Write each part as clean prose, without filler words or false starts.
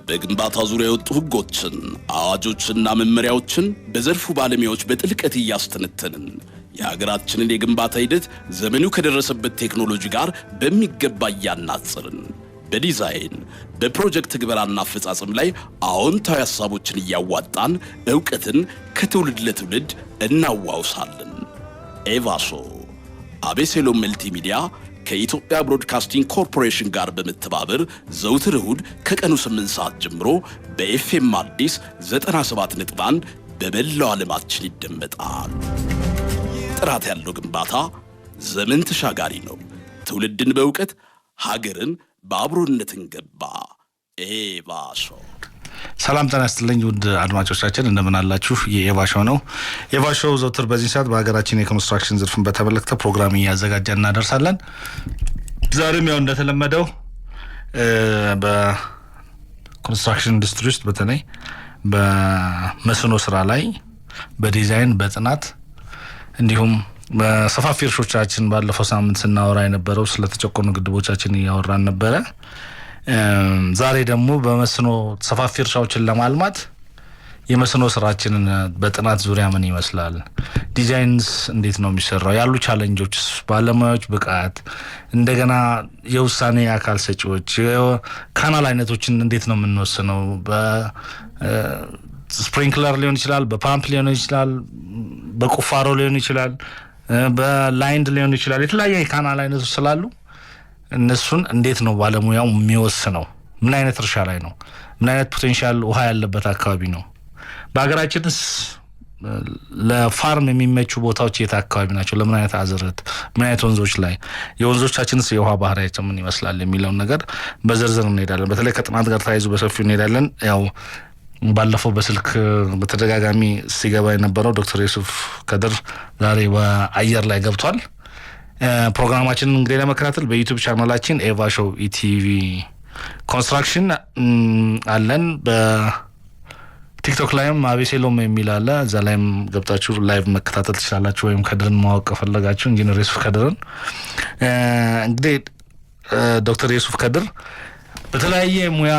በግንባታ ዙሪያ የወጡ ህጎችን አዋጆችና መመሪያዎችን በዘርፉ ባለሙያዎች በጥልቀት እያስተነተንን የሀገራችንን የግንባታ ሂደት ዘመኑ ከደረሰበት ቴክኖሎጂ ጋር በሚገባ እያናጸርን በዲዛይን በፕሮጀክት ግብራና አፈጻጸም ላይ አዎንታዊ ሐሳቦችን እያዋጣን ዕውቀትን ከትውልድ ለትውልድ እናዋውሳለን። ኤቫሶ አቤሴሎም መልቲሚዲያ ከኢትዮጵያ ብሮድካስቲንግ ኮርፖሬሽን ጋር በመተባበር ዘውትር እሁድ ከቀኑ 8 ሰዓት ጀምሮ በኤፍኤም አዲስ 97.1 በመላው ዓለማችን ይደመጣል። ጥራት ያለው ግንባታ ዘመን ተሻጋሪ ነው። ትውልድን በእውቀት ሀገርን በአብሮነት እንገባ። ኤቫሶ። ሰላም ጤና ይስጥልኝ ውድ አድማጮቻችን እንደምን አላችሁ? የኤቫሾ ነው። ኤቫሾ ዘውትር በዚህ ሰዓት በሀገራችን የኮንስትራክሽን ዘርፍን በተመለከተ ፕሮግራም እያዘጋጀን እናደርሳለን። ዛሬም ያው እንደተለመደው በኮንስትራክሽን ኢንዱስትሪ ውስጥ በተለይ በመስኖ ስራ ላይ በዲዛይን በጥናት እንዲሁም በሰፋፊ እርሾቻችን ባለፈው ሳምንት ስናወራ የነበረው ስለተጨቆኑ ግድቦቻችን እያወራን ነበረ። ዛሬ ደግሞ በመስኖ ሰፋፊ እርሻዎችን ለማልማት የመስኖ ስራችንን በጥናት ዙሪያ ምን ይመስላል፣ ዲዛይንስ እንዴት ነው የሚሰራው፣ ያሉ ቻሌንጆች፣ ባለሙያዎች ብቃት፣ እንደገና የውሳኔ አካል ሰጪዎች፣ ካናል አይነቶችን እንዴት ነው የምንወስነው፣ በስፕሪንክለር ሊሆን ይችላል፣ በፓምፕ ሊሆን ይችላል፣ በቁፋሮ ሊሆን ይችላል፣ በላይንድ ሊሆን ይችላል። የተለያየ ካናል አይነቶች ስላሉ እነሱን እንዴት ነው ባለሙያው የሚወስነው? ምን አይነት እርሻ ላይ ነው? ምን አይነት ፖቴንሻል ውሃ ያለበት አካባቢ ነው? በሀገራችንስ ለፋርም የሚመቹ ቦታዎች የት አካባቢ ናቸው? ለምን አይነት አዝርዕት፣ ምን አይነት ወንዞች ላይ፣ የወንዞቻችንስ የውሃ ባህሪያቸው ምን ይመስላል የሚለውን ነገር በዝርዝር እንሄዳለን። በተለይ ከጥናት ጋር ተያይዞ በሰፊው እንሄዳለን። ያው ባለፈው በስልክ በተደጋጋሚ ሲገባ የነበረው ዶክተር ዩሱፍ ከድር ዛሬ በአየር ላይ ገብቷል። ፕሮግራማችንን እንግዲህ ለመከታተል በዩቲዩብ ቻናላችን ኤቫሾ ኢቲቪ ኮንስትራክሽን አለን። በቲክቶክ ላይም አቤሴሎም የሚል አለ። እዛ ላይም ገብታችሁ ላይቭ መከታተል ትችላላችሁ። ወይም ከድርን ማወቅ ከፈለጋችሁ ኢንጂነር ዩሱፍ ከድርን። እንግዲህ ዶክተር ዩሱፍ ከድር በተለያየ ሙያ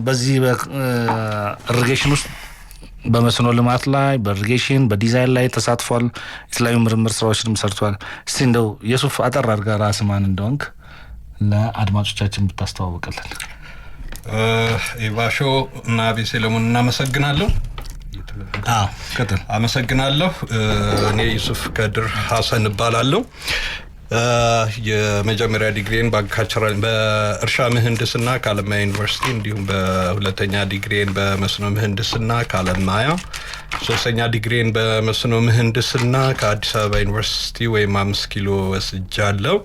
በዚህ በኢሪጌሽን ውስጥ በመስኖ ልማት ላይ በኢሪጌሽን በዲዛይን ላይ ተሳትፏል። የተለያዩ ምርምር ስራዎችንም ሰርቷል። እስቲ እንደው ዩሱፍ አጠር አድርጋ ራስህ ማን እንደሆንክ ለአድማጮቻችን ብታስተዋውቅልን። ኤቫሾ እና አቤሴሎምን እናመሰግናለሁ። ቀጥል። አመሰግናለሁ። እኔ ዩሱፍ ከድር ሀሰን እባላለሁ። የመጀመሪያ ዲግሪን በእርሻ ምህንድስና ከአለማያ ዩኒቨርሲቲ እንዲሁም በሁለተኛ ዲግሪን በመስኖ ምህንድስና ከአለማያ፣ ሶስተኛ ዲግሪን በመስኖ ምህንድስና ከአዲስ አበባ ዩኒቨርሲቲ ወይም 5 ኪሎ ወስጃለሁ።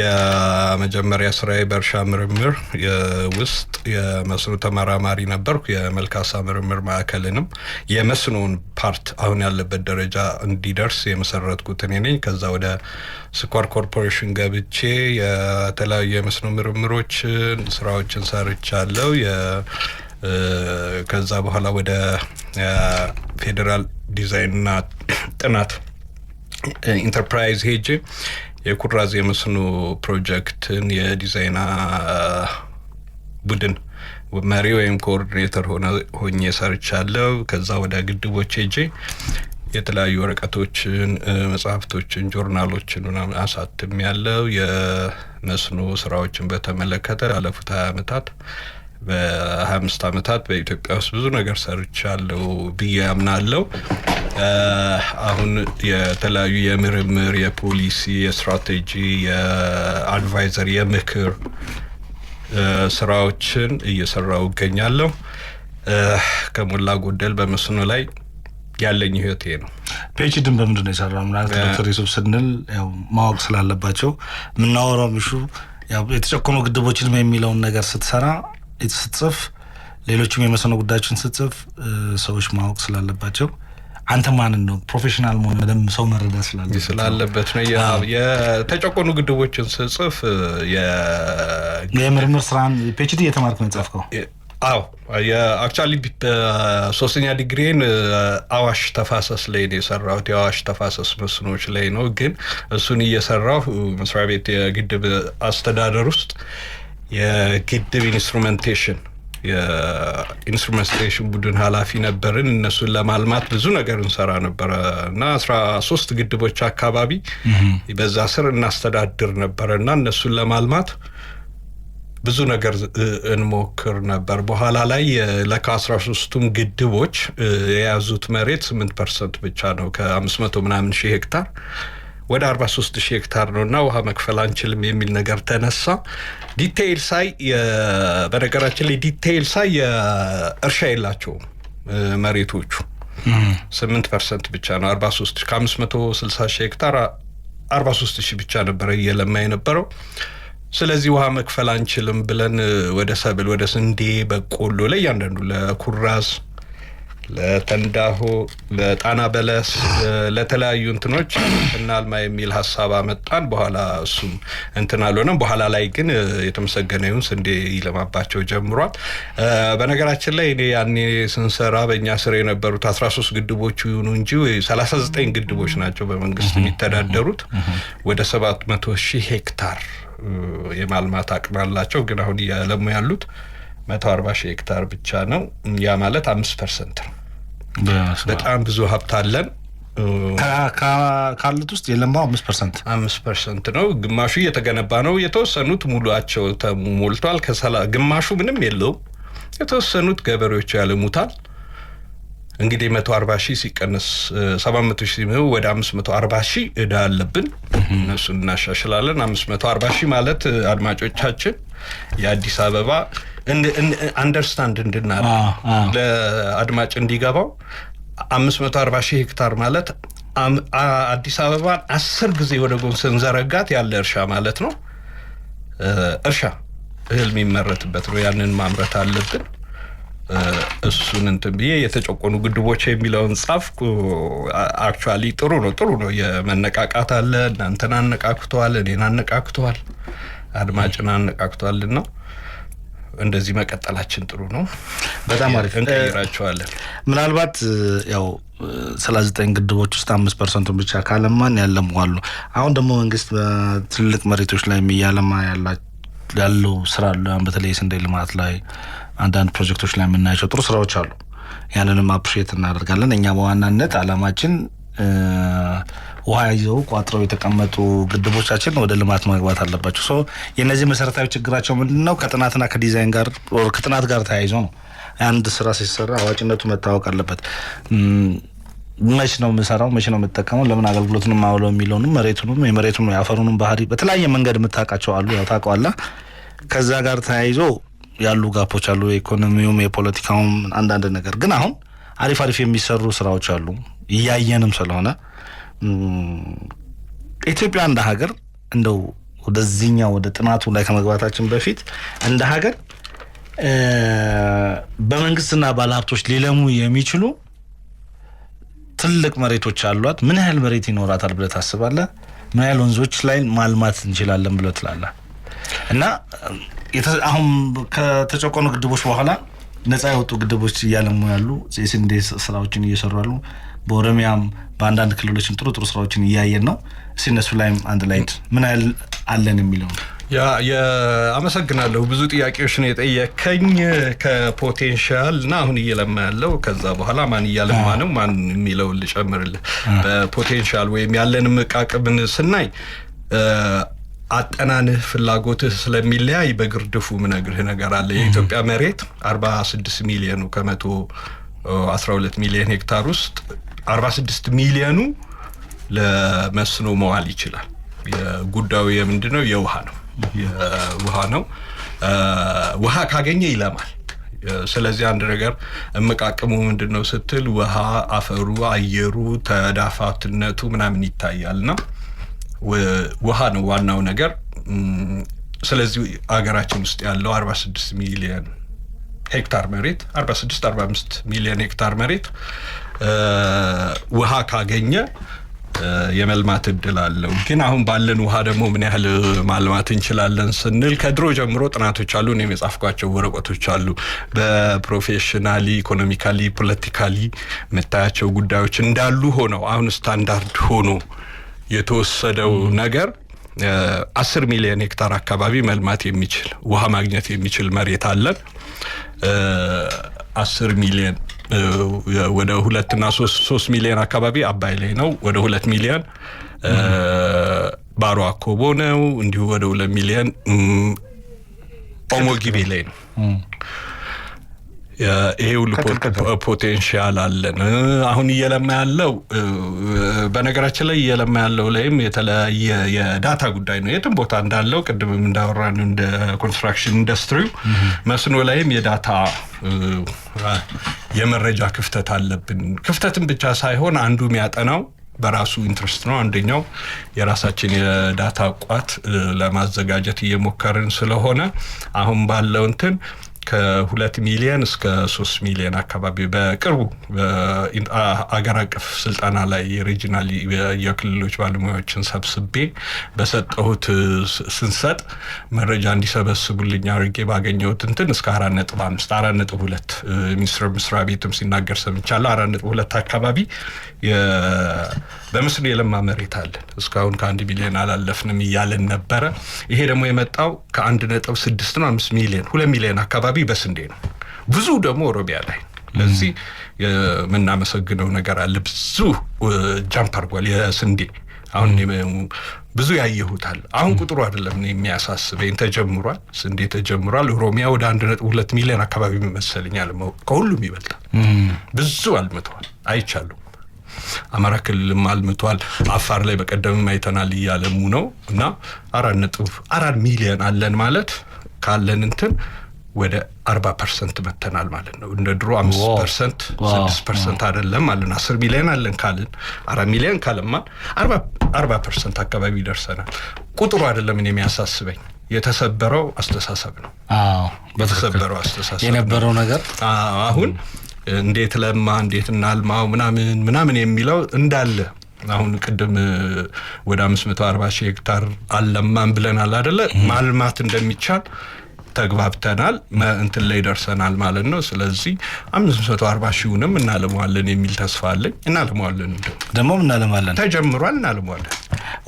የመጀመሪያ ስራዬ በእርሻ ምርምር ውስጥ የመስኖ ተመራማሪ ነበርኩ። የመልካሳ ምርምር ማዕከልንም የመስኖን ፓርት አሁን ያለበት ደረጃ እንዲደርስ የመሰረትኩት እኔ ነኝ። ከዛ ወደ ስኳር ኮርፖሬሽን ገብቼ የተለያዩ የመስኖ ምርምሮችን ስራዎችን ሰርቻለሁ። ከዛ በኋላ ወደ ፌዴራል ዲዛይንና ጥናት ኢንተርፕራይዝ ሄጄ የኩራዝ የመስኖ ፕሮጀክትን የዲዛይን ቡድን መሪ ወይም ኮኦርዲኔተር ሆኜ ሰርቻለሁ። ከዛ ወደ ግድቦች ሄጄ የተለያዩ ወረቀቶችን፣ መጽሐፍቶችን፣ ጆርናሎችን አሳትም ያለው የመስኖ ስራዎችን በተመለከተ ላለፉት 20 ዓመታት በ25 ዓመታት በኢትዮጵያ ውስጥ ብዙ ነገር ሰርቻለሁ ብዬ አምናለሁ። አሁን የተለያዩ የምርምር፣ የፖሊሲ፣ የስትራቴጂ፣ የአድቫይዘር፣ የምክር ስራዎችን እየሰራሁ እገኛለሁ። ከሞላ ጎደል በመስኖ ላይ ያለኝ ህይወቴ ነው። ፒኤችዲን በምንድን ነው የሰራው? ማለት ዶክተር ዩሱፍ ስንል ያው ማወቅ ስላለባቸው የምናወራው ምሹ ያው የተጨቆኑ ግድቦችን የሚለውን ነገር ስትሰራ ስትጽፍ፣ ሌሎችም የመስኖ ጉዳዮችን ስትጽፍ ሰዎች ማወቅ ስላለባቸው አንተ ማን ነው ፕሮፌሽናል መሆን በደንብ ሰው መረዳት ስላለበት ነው። የተጨቆኑ ግድቦችን ስጽፍ የምርምር ስራን ፒኤችዲ እየተማርክ ነው የጻፍከው? አዎ አክቹአሊ ሶስተኛ ዲግሪን አዋሽ ተፋሰስ ላይ ነው የሰራሁት። የአዋሽ ተፋሰስ መስኖች ላይ ነው። ግን እሱን እየሰራሁ መስሪያ ቤት የግድብ አስተዳደር ውስጥ የግድብ ኢንስትሩሜንቴሽን የኢንስትሩሜንቴሽን ቡድን ኃላፊ ነበርን። እነሱን ለማልማት ብዙ ነገር እንሰራ ነበር እና 13 ግድቦች አካባቢ በዛ ስር እናስተዳድር ነበርና እነሱን ለማልማት ብዙ ነገር እንሞክር ነበር። በኋላ ላይ ለ13ቱም ግድቦች የያዙት መሬት 8% ብቻ ነው። ከ500 ምናምን ሺህ ሄክታር ወደ 43 ሺህ ሄክታር ነውና ውሃ መክፈል አንችልም የሚል ነገር ተነሳ። ዲቴይል ሳይ በነገራችን ላይ ዲቴይል ሳይ የእርሻ የላቸውም መሬቶቹ 8% ብቻ ነው። 43 ከ560 ሺህ ሄክታር 43 ሺህ ብቻ ነበረ እየለማ የነበረው። ስለዚህ ውሃ መክፈል አንችልም ብለን ወደ ሰብል ወደ ስንዴ፣ በቆሎ ለእያንዳንዱ ለኩራዝ፣ ለተንዳሆ፣ ለጣና በለስ፣ ለተለያዩ እንትኖች እናልማ የሚል ሀሳብ አመጣን። በኋላ እሱም እንትን አልሆነም። በኋላ ላይ ግን የተመሰገነ ይሁን ስንዴ ይለማባቸው ጀምሯል። በነገራችን ላይ እኔ ያኔ ስንሰራ በእኛ ስር የነበሩት 13 ግድቦች ይሁኑ እንጂ 39 ግድቦች ናቸው በመንግስት የሚተዳደሩት። ወደ 700 ሺህ ሄክታር የማልማት አቅም አላቸው። ግን አሁን እያለሙ ያሉት 140 ሺህ ሄክታር ብቻ ነው። ያ ማለት 5% ነው። በጣም ብዙ ሀብት አለን። ካሉት ውስጥ የለማው 5% ነው። ግማሹ እየተገነባ ነው። የተወሰኑት ሙሉአቸው ተሞልቷል። ግማሹ ምንም የለውም። የተወሰኑት ገበሬዎች ያለሙታል። እንግዲህ 140 ሺህ ሲቀነስ 700 ሺህ ነው፣ ወደ 540 ሺህ እዳ አለብን። እነሱን እናሻሽላለን። 540 ሺህ ማለት አድማጮቻችን የአዲስ አበባ አንደርስታንድ እንድናደርግ ለአድማጭ እንዲገባው 540 ሺህ ሄክታር ማለት አዲስ አበባን 10 ጊዜ ወደ ጎን ስንዘረጋት ያለ እርሻ ማለት ነው። እርሻ እህል የሚመረትበት ነው። ያንን ማምረት አለብን። እሱን እንትን ብዬ የተጨቆኑ ግድቦች የሚለውን ጻፍኩ። አክቹአሊ ጥሩ ነው። የመነቃቃት አለ። እናንተን አነቃቅተዋል፣ እኔን አነቃቅተዋል፣ አድማጭን አነቃቅተዋልና እንደዚህ መቀጠላችን ጥሩ ነው። በጣም አሪፍ እንቀይራቸዋለን። ምናልባት ያው 39 ግድቦች ውስጥ 5% ብቻ ካለማን ያለማሉ። አሁን ደግሞ መንግስት በትልቅ መሬቶች ላይ የሚያለማ ያለው ስራ አለ። በተለይ ስንዴ ልማት ላይ አንዳንድ ፕሮጀክቶች ላይ የምናያቸው ጥሩ ስራዎች አሉ። ያንንም አፕሪሼት እናደርጋለን። እኛ በዋናነት አላማችን ውሃ ይዘው ቋጥረው የተቀመጡ ግድቦቻችን ወደ ልማት መግባት አለባቸው። ሶ የነዚህ መሰረታዊ ችግራቸው ምንድነው? ከጥናትና ከዲዛይን ጋር ከጥናት ጋር ተያይዞ ነው። አንድ ስራ ሲሰራ አዋጭነቱ መታወቅ አለበት። መቼ ነው የምሰራው፣ መቼ ነው የምጠቀመው፣ ለምን አገልግሎት ነው የማውለው የሚለውንም የመሬቱንም የአፈሩንም ባህሪ በተለያየ መንገድ የምታውቃቸው አሉ። ያው ታውቀዋለህ። ከዛ ጋር ተያይዞ ያሉ ጋፖች አሉ። የኢኮኖሚውም የፖለቲካውም አንዳንድ ነገር ግን አሁን አሪፍ የሚሰሩ ስራዎች አሉ እያየንም ስለሆነ ኢትዮጵያ እንደ ሀገር እንደው ወደዚህኛው ወደ ጥናቱ ላይ ከመግባታችን በፊት እንደ ሀገር በመንግስትና ባለሀብቶች ሊለሙ የሚችሉ ትልቅ መሬቶች አሏት። ምን ያህል መሬት ይኖራታል ብለህ ታስባለህ? ምን ያህል ወንዞች ላይ ማልማት እንችላለን ብለህ ትላለህ? እና አሁን ከተጨቆኑ ግድቦች በኋላ ነፃ የወጡ ግድቦች እያለሙ ያሉ የስንዴ ስራዎችን እየሰሩ ያሉ፣ በኦሮሚያም በአንዳንድ ክልሎችም ጥሩ ስራዎችን እያየን ነው። እነሱ ላይም አንድ ላይ ምን ያህል አለን የሚለው አመሰግናለሁ። ብዙ ጥያቄዎች ነው የጠየከኝ ከፖቴንሻል እና አሁን እየለማ ያለው ከዛ በኋላ ማን እያለማ ነው ማን የሚለው ልጨምርልህ። በፖቴንሻል ወይም ያለን አቅምን ስናይ አጠናንህ ፍላጎትህ ስለሚለያይ በግርድፉ ምነግርህ ነገር አለ። የኢትዮጵያ መሬት 46 ሚሊዮኑ ከ112 ሚሊዮን ሄክታር ውስጥ 46 ሚሊዮኑ ለመስኖ መዋል ይችላል። የጉዳዩ የምንድነው? የውሃ ነው። ውሃ ካገኘ ይለማል። ስለዚህ አንድ ነገር እመቃቀሙ ምንድነው ስትል ውሃ፣ አፈሩ፣ አየሩ፣ ተዳፋትነቱ ምናምን ይታያልና ውሃ ነው ዋናው ነገር። ስለዚህ አገራችን ውስጥ ያለው 46 ሚሊዮን ሄክታር መሬት 46-45 ሚሊዮን ሄክታር መሬት ውሃ ካገኘ የመልማት እድል አለው። ግን አሁን ባለን ውሃ ደግሞ ምን ያህል ማልማት እንችላለን ስንል ከድሮ ጀምሮ ጥናቶች አሉ። እኔም የጻፍኳቸው ወረቀቶች አሉ። በፕሮፌሽናሊ፣ ኢኮኖሚካሊ፣ ፖለቲካሊ የምታያቸው ጉዳዮች እንዳሉ ሆነው አሁን ስታንዳርድ ሆኖ የተወሰደው ነገር 10 ሚሊዮን ሄክታር አካባቢ መልማት የሚችል ውሃ ማግኘት የሚችል መሬት አለን። 10 ሚሊዮን ወደ 2 እና 3 ሚሊዮን አካባቢ አባይ ላይ ነው። ወደ 2 ሚሊዮን ባሮ አኮቦ ነው። እንዲሁ ወደ 2 ሚሊዮን ኦሞ ጊቤ ላይ ነው። ይሄ ሁሉ ፖቴንሻል አለን። አሁን እየለማ ያለው በነገራችን ላይ እየለማ ያለው ላይም የተለያየ የዳታ ጉዳይ ነው። የትም ቦታ እንዳለው ቅድምም እንዳወራን እንደ ኮንስትራክሽን ኢንዱስትሪው መስኖ ላይም የዳታ የመረጃ ክፍተት አለብን። ክፍተትን ብቻ ሳይሆን አንዱ የሚያጠናው በራሱ ኢንትረስት ነው። አንደኛው የራሳችን የዳታ ቋት ለማዘጋጀት እየሞከርን ስለሆነ አሁን ባለው እንትን ከ2 ሚሊዮን እስከ 3 ሚሊዮን አካባቢ በቅርቡ አገር አቀፍ ስልጠና ላይ ሪጂናል የክልሎች ባለሙያዎችን ሰብስቤ በሰጠሁት ስንሰጥ መረጃ እንዲሰበስቡልኝ አድርጌ ባገኘሁት እንትን እስከ 4.5 4.2 ሚኒስትር መስሪያ ቤትም ሲናገር ሰምቻለሁ። 4.2 አካባቢ በመስኖ የለማ መሬት አለን። እስካሁን ከ1 ሚሊዮን አላለፍንም እያለን ነበረ። ይሄ ደግሞ የመጣው ከ1.6 ነው 5 ሚሊዮን 2 ሚሊዮን አካባቢ በስንዴ ነው። ብዙ ደግሞ ኦሮሚያ ላይ። ለዚህ የምናመሰግነው ነገር አለ። ብዙ ጃምፕ አድርጓል የስንዴ። አሁን ብዙ ያየሁታል። አሁን ቁጥሩ አይደለም የሚያሳስበኝ፣ ተጀምሯል። ስንዴ ተጀምሯል። ኦሮሚያ ወደ 1.2 ሚሊዮን አካባቢ መሰለኛል፣ ከሁሉም ይበልጣል። ብዙ አልምተዋል፣ አይቻለሁ። አማራ ክልልም አልምቷል። አፋር ላይ በቀደምም አይተናል እያለሙ ነው። እና 4.4 ሚሊዮን አለን ማለት ካለን እንትን ወደ 40% መተናል ማለት ነው። እንደ ድሮ 5% 6% አይደለም ማለት ነው። 10 ሚሊዮን አለን ካልን 4 ሚሊዮን ካለማ 40% አካባቢ ደርሰናል። ቁጥሩ አይደለም እኔ የሚያሳስበኝ፣ የተሰበረው አስተሳሰብ ነው። በተሰበረው አስተሳሰብ የነበረው ነገር አሁን እንዴት ለማ እንዴት እናልማው ምናምን የሚለው እንዳለ አሁን ቅድም ወደ 540 ሺህ ሄክታር አለማን ብለናል አይደለ? ማልማት እንደሚቻል ተግባብተናል፣ እንትን ላይ ደርሰናል ማለት ነው። ስለዚህ 540 ሺውንም እናለማዋለን የሚል ተስፋ አለኝ። እናለማዋለን፣ ደግሞ እናለማለን፣ ተጀምሯል፣ እናለማዋለን።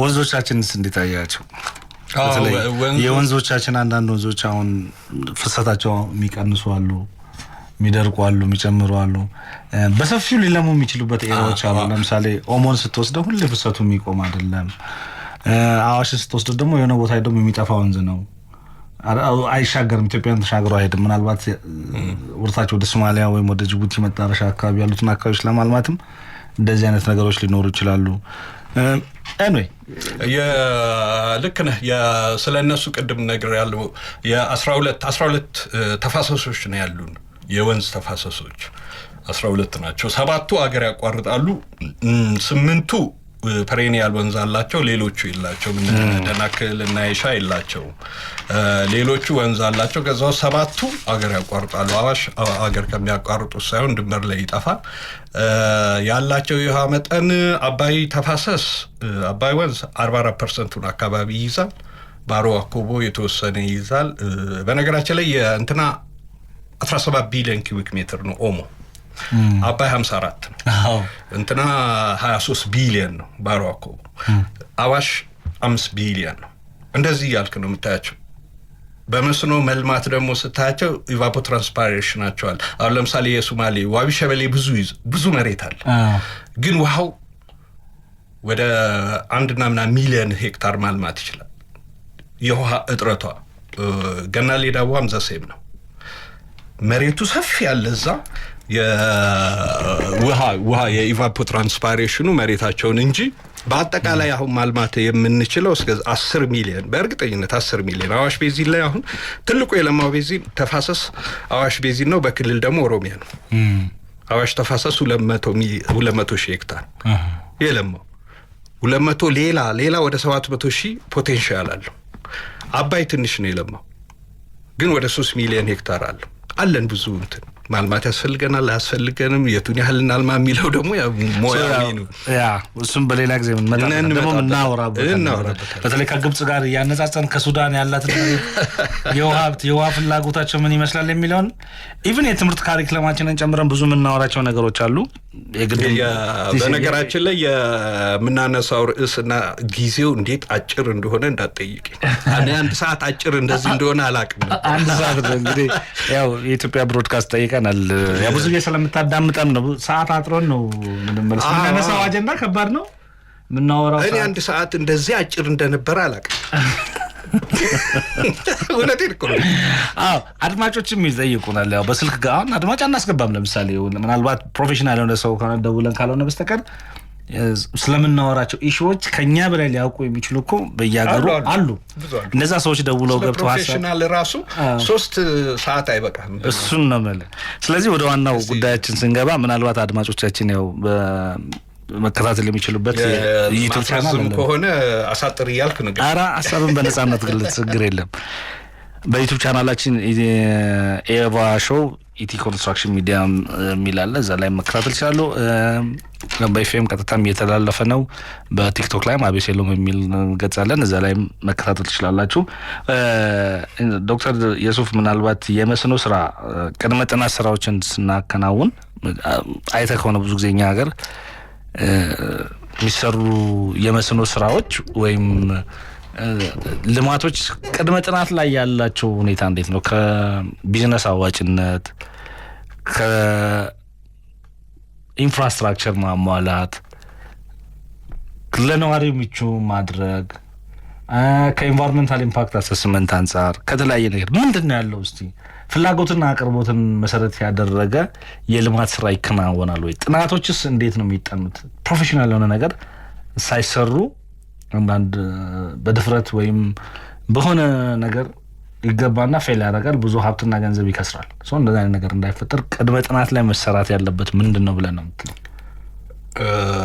ወንዞቻችንስ እንዴት አያቸው? የወንዞቻችን አንዳንድ ወንዞች አሁን ፍሰታቸው የሚቀንሱ አሉ፣ የሚደርቁ አሉ፣ የሚጨምሩ አሉ። በሰፊው ሊለሙ የሚችሉበት ኤሪያዎች አሉ። ለምሳሌ ኦሞን ስትወስደው ሁሌ ፍሰቱ የሚቆም አይደለም። አዋሽን ስትወስደው ደግሞ የሆነ ቦታ ደግሞ የሚጠፋ ወንዝ ነው፣ አይሻገርም። ኢትዮጵያን ተሻግሮ አይሄድም። ምናልባት ወርታቸው ወደ ሶማሊያ ወይም ወደ ጅቡቲ መዳረሻ አካባቢ ያሉትን አካባቢዎች ለማልማትም እንደዚህ አይነት ነገሮች ሊኖሩ ይችላሉ። ኤንዌይ ልክ ነህ። ስለነሱ ቅድም ነገር ያለው የ12 ተፋሰሶች ነው ያሉን። የወንዝ ተፋሰሶች 12 ናቸው። 7ቱ አገር ያቋርጣሉ። 8ቱ ፐሬኒያል ወንዝ አላቸው፣ ሌሎቹ የላቸው። ምን ደናክል እና ይሻ የላቸው፣ ሌሎቹ ወንዝ አላቸው። ከዛው 7ቱ አገር ያቋርጣሉ። አዋሽ አገር ከሚያቋርጡ ሳይሆን ድንበር ላይ ይጠፋል። ያላቸው የውሃ መጠን አባይ ተፋሰስ አባይ ወንዝ 44% አካባቢ ይይዛል። ባሮ አኮቦ የተወሰነ ይይዛል። በነገራችን ላይ እንትና 17 ቢሊዮን ኪዩቢክ ሜትር ነው ኦሞ። አባይ 54 ነው። እንትና 23 ቢሊዮን ነው ባሮ አኮቦ። አዋሽ 5 ቢሊዮን ነው። እንደዚህ ያልክ ነው የምታያቸው። በመስኖ መልማት ደግሞ ስታያቸው ኢቫፖትራንስፓይሬሽን ናቸዋል። አሁን ለምሳሌ የሶማሌ ዋቢ ሸበሌ ብዙ መሬት አለ፣ ግን ውሃው ወደ 1 ሚሊዮን ሄክታር ማልማት ይችላል። የውሃ እጥረቷ ገናሌ ዳዋም ዘሴም ነው። መሬቱ ሰፊ ያለ እዛ የውሃ የኢቫፖትራንስፓይሬሽኑ መሬታቸውን እንጂ በአጠቃላይ አሁን ማልማት የምንችለው እስከ 10 ሚሊዮን በእርግጠኝነት 10 ሚሊዮን። አዋሽ ቤዚን ላይ አሁን ትልቁ የለማው ቤዚን ተፋሰስ አዋሽ ቤዚን ነው። በክልል ደግሞ ኦሮሚያ ነው። አዋሽ ተፋሰስ 200 ሺህ ሄክታር የለማው 200 ሌላ ወደ 700 ሺህ ፖቴንሻል አለው። አባይ ትንሽ ነው የለማው፣ ግን ወደ 3 ሚሊዮን ሄክታር አለው። አለን ብዙ እንትን ማልማት ያስፈልገናል አያስፈልገንም፣ የቱን ያህል እናልማ የሚለው ደግሞ ሞያዊ ነው። እሱም በሌላ ጊዜ ደግሞ እናወራበታለን። በተለይ ከግብጽ ጋር እያነጻጸርን ከሱዳን ያላትን የውሃ ፍላጎታቸው ምን ይመስላል የሚለውን ኢቭን የትምህርት ካሪክለማችንን ጨምረን ብዙ የምናወራቸው ነገሮች አሉ። በነገራችን ላይ የምናነሳው ርዕስና ጊዜው እንዴት አጭር እንደሆነ እንዳትጠይቅ። አንድ ሰዓት አጭር እንደዚህ እንደሆነ አላውቅም። አንድ ሰዓት እንግዲህ ያው የኢትዮጵያ ብሮድካስት ጠይቀናል። ያው ብዙ ጊዜ ስለምታዳምጠን ነው ሰዓት አጥሮን ነው ምንም መልስ የምናነሳው። አጀንዳ ከባድ ነው የምናወራው። እኔ አንድ ሰዓት እንደዚህ አጭር እንደነበረ አላውቅም። እውነቴን እኮ ነው። አድማጮችም ይጠይቁናል። ያው በስልክ ጋር አሁን አድማጭ አናስገባም። ለምሳሌ ምናልባት ፕሮፌሽናል የሆነ ሰው ከሆነ ደውለን ካልሆነ በስተቀር ስለምናወራቸው ኢሹዎች ከኛ በላይ ሊያውቁ የሚችሉ እኮ በየሀገሩ አሉ። እነዛ ሰዎች ደውለው ገብተው ፕሮፌሽናል ራሱ 3 ሰዓት አይበቃም። እሱን ነው ማለት። ስለዚህ ወደ ዋናው ጉዳያችን ስንገባ ምናልባት አድማጮቻችን ያው መከታተል የሚችሉበት ዩቲዩብ ቻናል ከሆነ አሳጥር እያልክ ነው። ኧረ ሀሳብን በነጻነት ግልጽ ችግር የለም። በዩቲዩብ ቻናላችን ኤቫ ሾው ኢቲ ኮንስትራክሽን ሚዲያ የሚል አለ። እዛ ላይ መከታተል ይችላሉ። በኤፍኤም ቀጥታም እየተላለፈ ነው። በቲክቶክ ላይም አቤሴሎም የሚል ገጽ አለን። እዛ ላይ መከታተል ትችላላችሁ። ዶክተር የሱፍ ምናልባት የመስኖ ስራ ቅድመ ጥናት ስራዎችን ስናከናውን አይተህ ከሆነ ብዙ ጊዜ እኛ ሀገር የሚሰሩ የመስኖ ስራዎች ወይም ልማቶች ቅድመ ጥናት ላይ ያላቸው ሁኔታ እንዴት ነው? ከቢዝነስ አዋጭነት፣ ከኢንፍራስትራክቸር ማሟላት፣ ለነዋሪው ምቹ ማድረግ፣ ከኢንቫይሮንመንታል ኢምፓክት አሰስመንት አንጻር ከተለያየ ነገር ምንድን ነው ያለው? እስቲ ፍላጎትና አቅርቦትን መሰረት ያደረገ የልማት ስራ ይከናወናል ወይ? ጥናቶችስ እንዴት ነው የሚጠኑት? ፕሮፌሽናል የሆነ ነገር ሳይሰሩ አንዳንድ በድፍረት ወይም በሆነ ነገር ይገባና ፌል ያደርጋል፣ ብዙ ሀብትና ገንዘብ ይከስራል። ሰው እንደዛ አይነት ነገር እንዳይፈጠር ቅድመ ጥናት ላይ መሰራት ያለበት ምንድን ነው ብለን ነው የምትለው?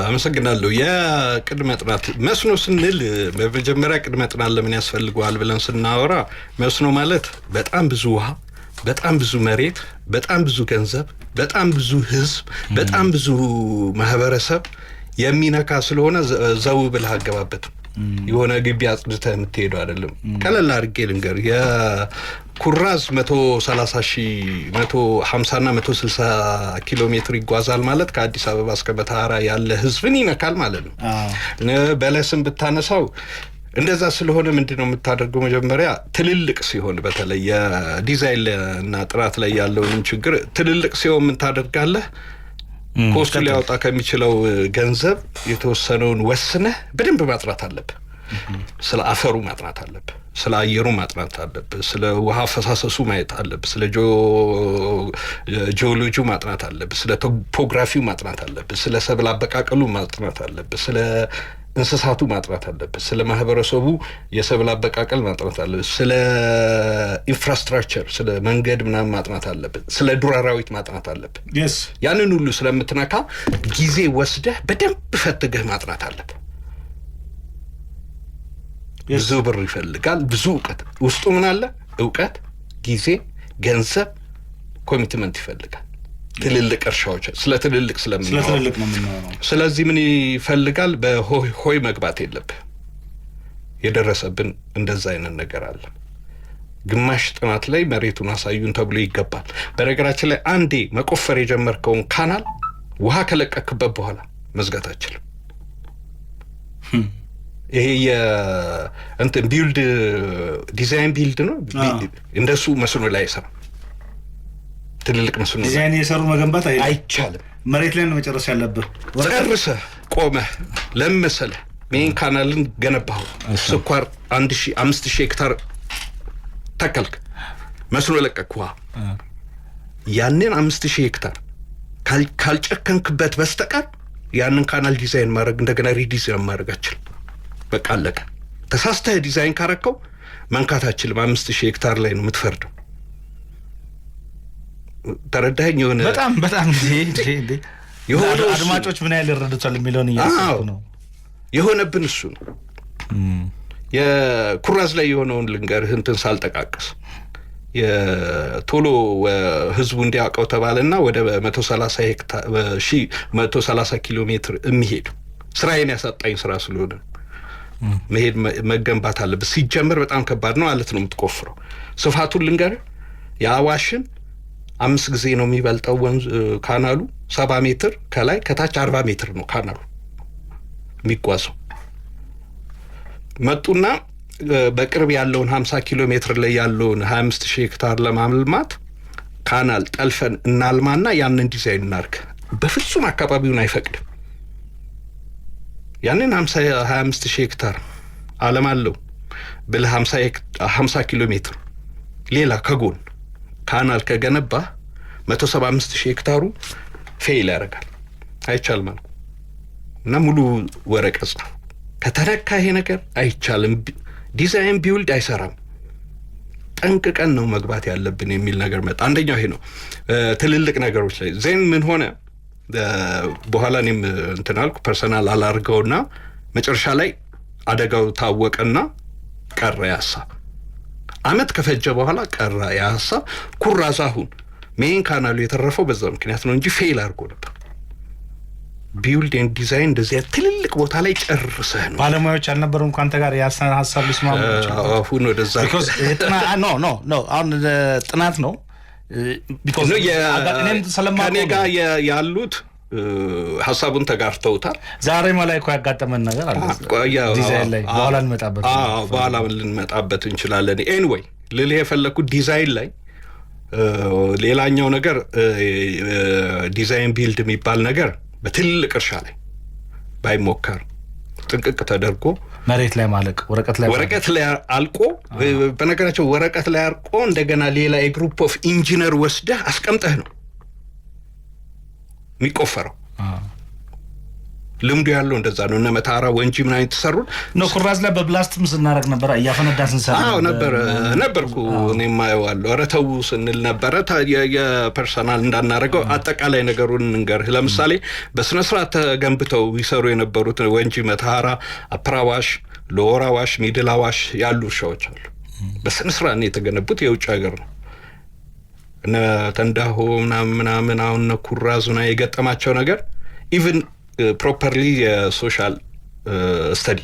አመሰግናለሁ። የቅድመ ጥናት መስኖ ስንል በመጀመሪያ ቅድመ ጥናት ለምን ያስፈልገዋል ብለን ስናወራ መስኖ ማለት በጣም ብዙ ውሃ፣ በጣም ብዙ መሬት፣ በጣም ብዙ ገንዘብ፣ በጣም ብዙ ህዝብ፣ በጣም ብዙ ማህበረሰብ የሚነካ ስለሆነ ዘው ብለህ አገባበትም የሆነ ግቢ አጽድተህ የምትሄደው አይደለም። ቀለል አድርጌ ልንገር፣ የኩራዝ 150 እና 160 ኪሎ ሜትር ይጓዛል ማለት ከአዲስ አበባ እስከ መተሃራ ያለ ህዝብን ይነካል ማለት ነው። በለስን ብታነሳው እንደዛ ስለሆነ ምንድነው የምታደርገው? መጀመሪያ ትልልቅ ሲሆን በተለይ የዲዛይን እና ጥራት ላይ ያለውን ችግር ትልልቅ ሲሆን ምን ታደርጋለህ? ኮስቱ ሊያወጣ ከሚችለው ገንዘብ የተወሰነውን ወስነህ በደንብ ማጥራት አለብህ። ስለ አፈሩ ማጥራት አለብህ፣ ስለ አየሩ ማጥራት አለብህ፣ ስለ ውሃ አፈሳሰሱ ማየት አለብህ፣ ስለ ጂኦሎጂው ማጥራት አለብህ፣ ስለ ቶፖግራፊው ማጥራት አለብህ፣ ስለ ሰብል አበቃቀሉ ማጥራት አለብህ፣ ስለ እንስሳቱ ማጥራት አለብህ፣ ስለ ማህበረሰቡ የሰብል አበቃቀል ማጥራት አለብህ፣ ስለ ኢንፍራስትራክቸር ስለ መንገድ ምናምን ማጥራት አለብህ፣ ስለ ዱር አራዊት ማጥራት አለብህ። ያንን ሁሉ ስለምትነካ ጊዜ ወስደህ በደንብ ፈትገህ ማጥራት አለብህ። ብዙ ብር ይፈልጋል፣ ብዙ እውቀት ውስጡ ምን አለ? እውቀት፣ ጊዜ፣ ገንዘብ፣ ኮሚትመንት ይፈልጋል። ትልልቅ እርሻዎች ስለ ትልልቅ ነው የምናወራው። ስለዚህ ምን ይፈልጋል? በሆይ መግባት የለብህ። የደረሰብን እንደዛ አይነት ነገር አለ። ግማሽ ጥናት ላይ መሬቱን አሳዩን ተብሎ ይገባል። በነገራችን ላይ አንዴ መቆፈር የጀመርከውን ካናል ውሃ ከለቀክበት በኋላ መዝጋት አትችልም። ይሄ እንትን ቢልድ ዲዛይን ቢልድ ነው። እንደሱ መስኖ ላይ አይሰራም። ትልልቅ መስኖ ዲዛይን የሰሩ መገንባት አይቻልም። መሬት ላይ ነው መጨረስ ያለብህ። ጨርሰህ ቆመህ ለምሳሌ ሜን ካናልን ገነባው፣ ስኳር 5000 ሄክታር ተከልክ፣ መስኖ ለቀቅክ ውሃ። ያንን 5000 ሄክታር ካልጨከንክበት በስተቀር ያንን ካናል ዲዛይን ማድረግ እንደገና ሪዲዛይን ማድረግ አትችልም። በቃ አለቀ። ተሳስተህ ዲዛይን ካረከው መንካት አትችልም። 5000 ሄክታር ላይ ነው የምትፈርደው። ተረዳኸኝ? በጣም የሆነ አድማጮች ምን ያህል ይረዱታል የሚለውን እያሰብኩ ነው። የሆነብን እሱ ነው። የኩራዝ ላይ የሆነውን ልንገርህ እንትን ሳልጠቃቅስ የቶሎ ህዝቡ እንዲያውቀው ተባለና ወደ 130 ኪሎ ሜትር የሚሄድ ስራዬን ያሳጣኝ ስራ ስለሆነ መሄድ መገንባት አለበት። ሲጀምር በጣም ከባድ ነው ማለት ነው የምትቆፍረው። ስፋቱን ልንገር፣ የአዋሽን 5 ጊዜ ነው የሚበልጠው ወንዝ ካናሉ 70 ሜትር ከላይ ከታች 40 ሜትር ነው ካናሉ የሚጓዘው። መጡና በቅርብ ያለውን 50 ኪሎ ሜትር ላይ ያለውን 25000 ሄክታር ለማልማት ካናል ጠልፈን እናልማና ያንን ዲዛይን እናርግ። በፍጹም አካባቢውን አይፈቅድም። ያንን 25000 ሄክታር አለማለው ብለህ 50 ኪሎ ሜትር ሌላ ከጎን ካናል ከገነባ 175000 ሄክታሩ ፌል ያደርጋል። አይቻልም ማለት እና ሙሉ ወረቀት ከተነካ ይሄ ነገር አይቻልም። ዲዛይን ቢውልድ አይሰራም። ጠንቅቀን ነው መግባት ያለብን የሚል ነገር መጣ። አንደኛው ይሄ ነው። ትልልቅ ነገሮች ላይ ዜን ምን ሆነ በኋላ እኔም እንትን አልኩ ፐርሰናል አላርገውና መጨረሻ ላይ አደጋው ታወቀና ቀረ ያሳብ አመት ከፈጀ በኋላ ቀረ ያሳብ ኩራዝ አሁን ሜን ካናሉ የተረፈው በዛ ምክንያት ነው እንጂ ፌል አድርጎ ነበር። ቢውልድ ኤንድ ዲዛይን እንደዚህ ትልልቅ ቦታ ላይ ጨርሰህ ነው። ባለሙያዎች አልነበሩም ካንተ ጋር ያሳን ሐሳብ ሊስማሙ አሁን ወደዛ ኖ አሁን ጥናት ነው ቢኮዝ ከኔ ጋር ያሉት ሐሳቡን ተጋርተውታል። ዛሬ ላይ እኮ ያጋጠመን ነገር አለ ዲዛይን ላይ በኋላ ልንመጣበት እንችላለን። ኤኒዌይ ልልህ የፈለኩት ዲዛይን ላይ ሌላኛው ነገር ዲዛይን ቢልድ የሚባል ነገር በትልቅ እርሻ ላይ ባይሞከር ጥንቅቅ ተደርጎ መሬት ላይ ማለቅ ወረቀት ላይ አልቆ በነገራቸው ወረቀት ላይ አልቆ እንደገና ሌላ የግሩፕ ኦፍ ኢንጂነር ወስደህ አስቀምጠህ ነው የሚቆፈረው። ልምዱ ያለው እንደዛ ነው። እነ መታራ ወንጂ ምን አይነት ተሰሩን ነው። ኩራዝ ላይ በብላስትም ስናረግ ነበር እያፈነዳ ስንሰራ ነበርኩ እኔም ማየዋለሁ። ኧረ ተው ስንል ነበረ። የፐርሰናል እንዳናረገው አጠቃላይ ነገሩን እንገርህ። ለምሳሌ በስነ ስርዓት ተገንብተው ይሰሩ የነበሩት ወንጂ፣ መታራ፣ አፕራዋሽ፣ ሎራዋሽ፣ ሚድላዋሽ ያሉ እርሻዎች አሉ። በስነ ስርዓት ነው የተገነቡት። የውጭ ሀገር ነው። እነ ተንዳሆ ምናምን አሁን ኩራዙና የገጠማቸው ነገር ኢቭን ፕሮፐርሊ የሶሻል ስተዲ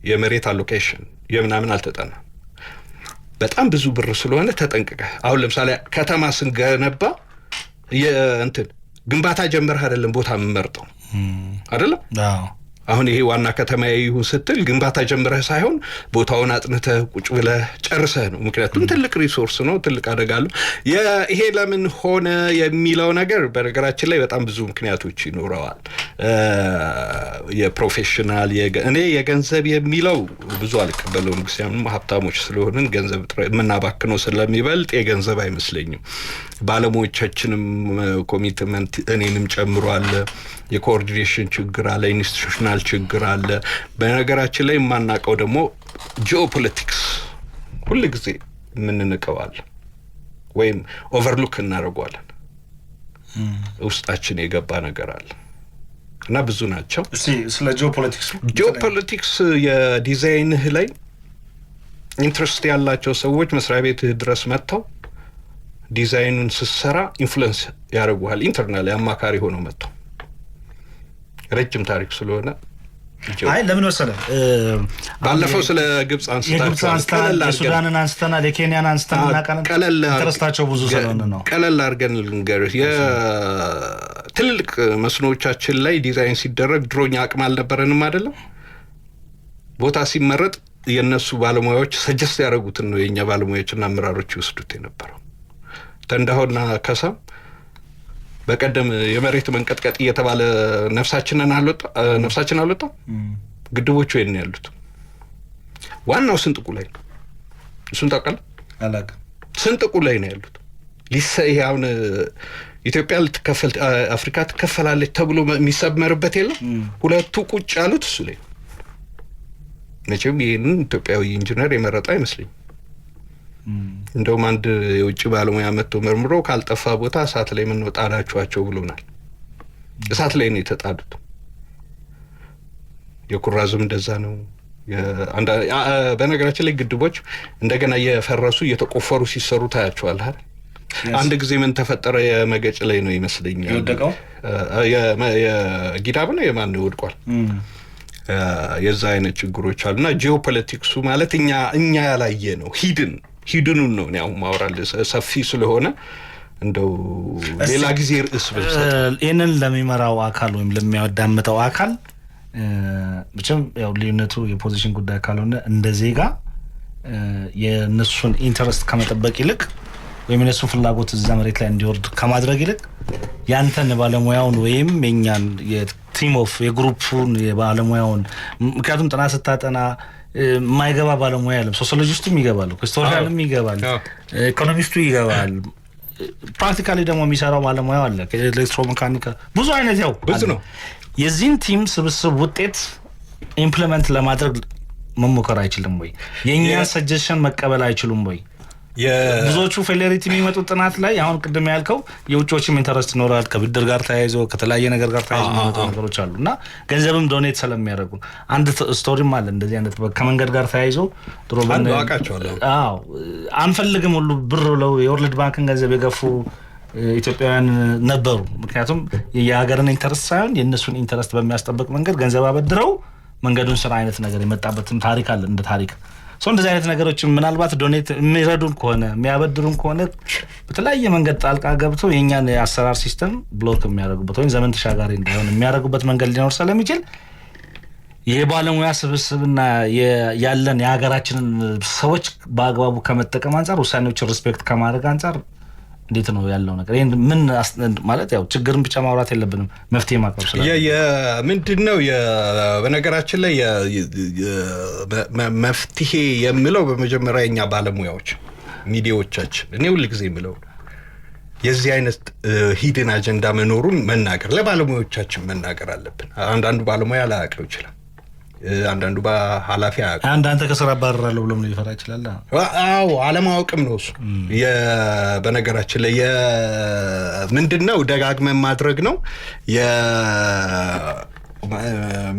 የመሬት አሎኬሽን የምናምን አልተጠና። በጣም ብዙ ብር ስለሆነ ተጠንቅቀህ አሁን ለምሳሌ ከተማ ስንገነባ እንትን ግንባታ ጀምረህ አይደለም ቦታ የምመርጠው አይደለም። አሁን ይሄ ዋና ከተማ ይሁን ስትል ግንባታ ጀምረህ ሳይሆን ቦታውን አጥንተህ ቁጭ ብለህ ጨርሰህ ነው። ምክንያቱም ትልቅ ሪሶርስ ነው፣ ትልቅ አደጋ አለው። ይሄ ለምን ሆነ የሚለው ነገር በነገራችን ላይ በጣም ብዙ ምክንያቶች ይኖረዋል። የፕሮፌሽናል እኔ የገንዘብ የሚለው ብዙ አልቀበለውም። ምክንያቱም ሀብታሞች ስለሆንን ገንዘብ የምናባክነው ስለሚበልጥ የገንዘብ አይመስለኝም። ባለሙያዎቻችንም ኮሚትመንት እኔንም ጨምሯል። የኮኦርዲኔሽን ችግር አለ፣ ኢንስቲትዩሽናል ችግር አለ። በነገራችን ላይ የማናውቀው ደግሞ ጂኦፖለቲክስ ሁሉ ጊዜ የምንንቀዋለን ወይም ኦቨርሉክ እናደርገዋለን። ውስጣችን የገባ ነገር አለ እና ብዙ ናቸው። ስለ ጂኦፖለቲክስ የዲዛይንህ ላይ ኢንትረስት ያላቸው ሰዎች መስሪያ ቤትህ ድረስ መጥተው ዲዛይኑን ስትሰራ ኢንፍሉዌንስ ያደርጉሃል። ኢንተርናል አማካሪ ሆነው መጥተው ረጅም ታሪክ ስለሆነ አይ ለምን ወሰለ ባለፈው ስለ ግብጽ አንስተናል፣ የሱዳንን አንስተናል፣ የኬንያን አንስተናል። ቀለል ኢንተረስታቸው ብዙ ስለሆነ ነው። ቀለል አድርገን ልንገርህ። የትልቅ መስኖዎቻችን ላይ ዲዛይን ሲደረግ ድሮኛ አቅም አልነበረንም አይደለም። ቦታ ሲመረጥ የነሱ ባለሙያዎች ሰጀስት ያደረጉትን ነው የኛ ባለሙያዎችና አመራሮች ይወስዱት የነበረው። ተንዳሆና ከሰም በቀደም የመሬት መንቀጥቀጥ እየተባለ ነፍሳችን አልወጣ። ግድቦቹ የት ነው ያሉት? ዋናው ስንጥቁ ላይ ነው። እሱን ታውቃለህ? አላውቅም። ስንጥቁ ላይ ነው ያሉት። አሁን ኢትዮጵያ ልትከፈል አፍሪካ ትከፈላለች ተብሎ የሚሰመርበት የለም። ሁለቱ ቁጭ ያሉት እሱ ላይ። መቼም ይህንን ኢትዮጵያዊ ኢንጂነር የመረጠ አይመስለኝም። እንደውም አንድ የውጭ ባለሙያ መጥቶ መርምሮ ካልጠፋ ቦታ እሳት ላይ ምን ጣዳችኋቸው ብሎናል። እሳት ላይ ነው የተጣዱት። የኩራዙም እንደዛ ነው፣ በነገራችን ላይ ግድቦች እንደገና እየፈረሱ እየተቆፈሩ ሲሰሩ ታያቸዋል አይደል? አንድ ጊዜ ምን ተፈጠረ? የመገጭ ላይ ነው ይመስለኛል የወደቀው የጊዳብ ነው የማን ነው ወድቋል። የዛ አይነት ችግሮች አሉና ጂኦፖለቲክሱ ማለት እኛ ያላየ ነው ሂድኑን ነው ያው ማውራል ሰፊ ስለሆነ እንደው ሌላ ጊዜ ርዕስ በሰጥ ይሄንን ለሚመራው አካል ወይም ለሚያዳምጠው አካል ብቻም ያው ልዩነቱ የፖዚሽን ጉዳይ ካልሆነ እንደ ዜጋ የነሱን ኢንተረስት ከመጠበቅ ይልቅ ወይም የነሱ ፍላጎት እዛ መሬት ላይ እንዲወርድ ከማድረግ ይልቅ ያንተን ባለሙያውን ወይም የኛን የቲም ኦፍ የግሩፑን የባለሙያውን ምክንያቱም ጥናት ስታጠና የማይገባ ባለሙያ የለም። ሶሲዮሎጂስቱም ይገባል፣ ሂስቶሪያንም ይገባል፣ ኢኮኖሚስቱ ይገባል። ፕራክቲካሊ ደግሞ የሚሰራው ባለሙያ አለ፣ ኤሌክትሮሜካኒካ ብዙ አይነት ያው ብዙ ነው። የዚህን ቲም ስብስብ ውጤት ኢምፕሊመንት ለማድረግ መሞከር አይችልም ወይ? የእኛን ሰጀሽን መቀበል አይችሉም ወይ? ብዙዎቹ ፌሌሪቲ የሚመጡት ጥናት ላይ አሁን ቅድም ያልከው የውጮችም ኢንተረስት ይኖራል፣ ከብድር ጋር ተያይዞ ከተለያየ ነገር ጋር ተያይዞ የሚመጡ ነገሮች አሉ እና ገንዘብም ዶኔት ስለሚያደርጉ አንድ ስቶሪም አለ እንደዚህ አይነት ከመንገድ ጋር ተያይዞ ጥሩ አንፈልግም ሁሉ ብር ብለው የወርልድ ባንክን ገንዘብ የገፉ ኢትዮጵያውያን ነበሩ። ምክንያቱም የሀገርን ኢንተረስት ሳይሆን የእነሱን ኢንተረስት በሚያስጠብቅ መንገድ ገንዘብ አበድረው መንገዱን ስራ አይነት ነገር የመጣበትም ታሪክ አለ እንደ ታሪክ። እንደዚህ አይነት ነገሮች ምናልባት ዶኔት የሚረዱን ከሆነ የሚያበድሩን ከሆነ በተለያየ መንገድ ጣልቃ ገብተው የኛን የአሰራር ሲስተም ብሎክ የሚያደርጉበት ወይም ዘመን ተሻጋሪ እንዳይሆን የሚያደርጉበት መንገድ ሊኖር ስለሚችል የባለሙያ ስብስብና ያለን የሀገራችንን ሰዎች በአግባቡ ከመጠቀም አንጻር ውሳኔዎችን ሪስፔክት ከማድረግ አንጻር እንዴት ነው ያለው ነገር? ይሄን ምን ማለት ያው ችግርን ብቻ ማውራት የለብንም፣ መፍትሄ ማቅረብ ስላለ ምንድነው በነገራችን ላይ መፍትሄ የሚለው በመጀመሪያ የኛ ባለሙያዎች ሚዲያዎቻችን እኔ ሁሉ ጊዜ የምለው የዚህ አይነት ሂድን አጀንዳ መኖሩን መናገር ለባለሙያዎቻችን መናገር አለብን። አንዳንዱ ባለሙያ ላያውቀው ይችላል፣ አንዳንዱ በኃላፊ አያውቅም። አንተ ከስራ ባረራለሁ ብሎ ምን ሊፈራ ይችላል? አዎ አለማወቅም ነው እሱ። በነገራችን ላይ ምንድነው ደጋግመን ማድረግ ነው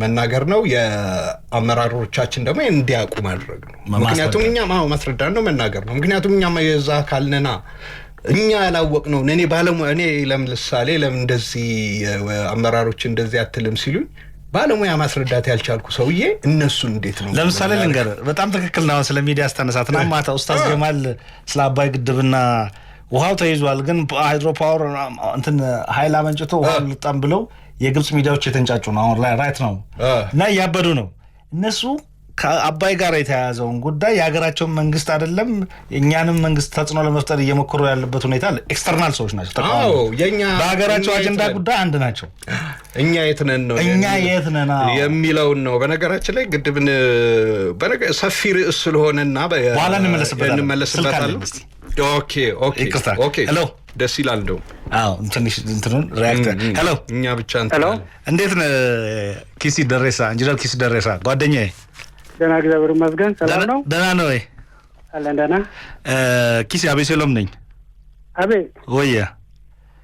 መናገር ነው። የአመራሮቻችን ደግሞ እንዲያውቁ ማድረግ ነው። ምክንያቱም እኛ ማስረዳት ነው መናገር ነው። ምክንያቱም እኛ የዛ ካልነና እኛ ያላወቅነው እኔ ባለሙያ እኔ ለምሳሌ ለምን እንደዚህ አመራሮች እንደዚህ አትልም ሲሉኝ ባለሙያ ማስረዳት ያልቻልኩ ሰውዬ እነሱ እንዴት ነው? ለምሳሌ ልንገር፣ በጣም ትክክል ነው። ስለ ሚዲያ አስተነሳትና ማታ ኡስታዝ ጀማል ስለ አባይ ግድብና ውሃው ተይዟል ግን ሃይድሮ ፓወር እንትን ኃይል አመንጭቶ ውሃው ልጣም ብለው የግብጽ ሚዲያዎች የተንጫጩ ነው አሁን ላይ ራይት ነው እና ያበዱ ነው እነሱ ከአባይ ጋር የተያያዘውን ጉዳይ የሀገራቸውን መንግስት አይደለም የኛንም መንግስት ተጽዕኖ ለመፍጠር እየሞከሩ ያለበት ሁኔታ ኤክስተርናል ሰዎች ናቸው። ተቃዋሚ በሀገራቸው አጀንዳ ጉዳይ አንድ ናቸው። እኛ የት ነን ነው የሚለውን ነው። በነገራችን ላይ ግድብን ሰፊ ርዕስ ስለሆነና በኋላ እንመለስበታለን። ኦኬ ሄሎ ደስ ይላል እንደው ትንሽ እንትኑን ሪያክት ሄሎ እኛ ብቻ እንዴት ነህ ኪሲ ደሬሳ ኢንጂነር ኪሲ ደሬሳ ጓደኛዬ? ደህና እግዚአብሔር ይመስገን። ሰላም ነው? ደህና ነው ወይ? አለን ደህና። ኪሲ አቤሴሎም ነኝ። አቤ ወየ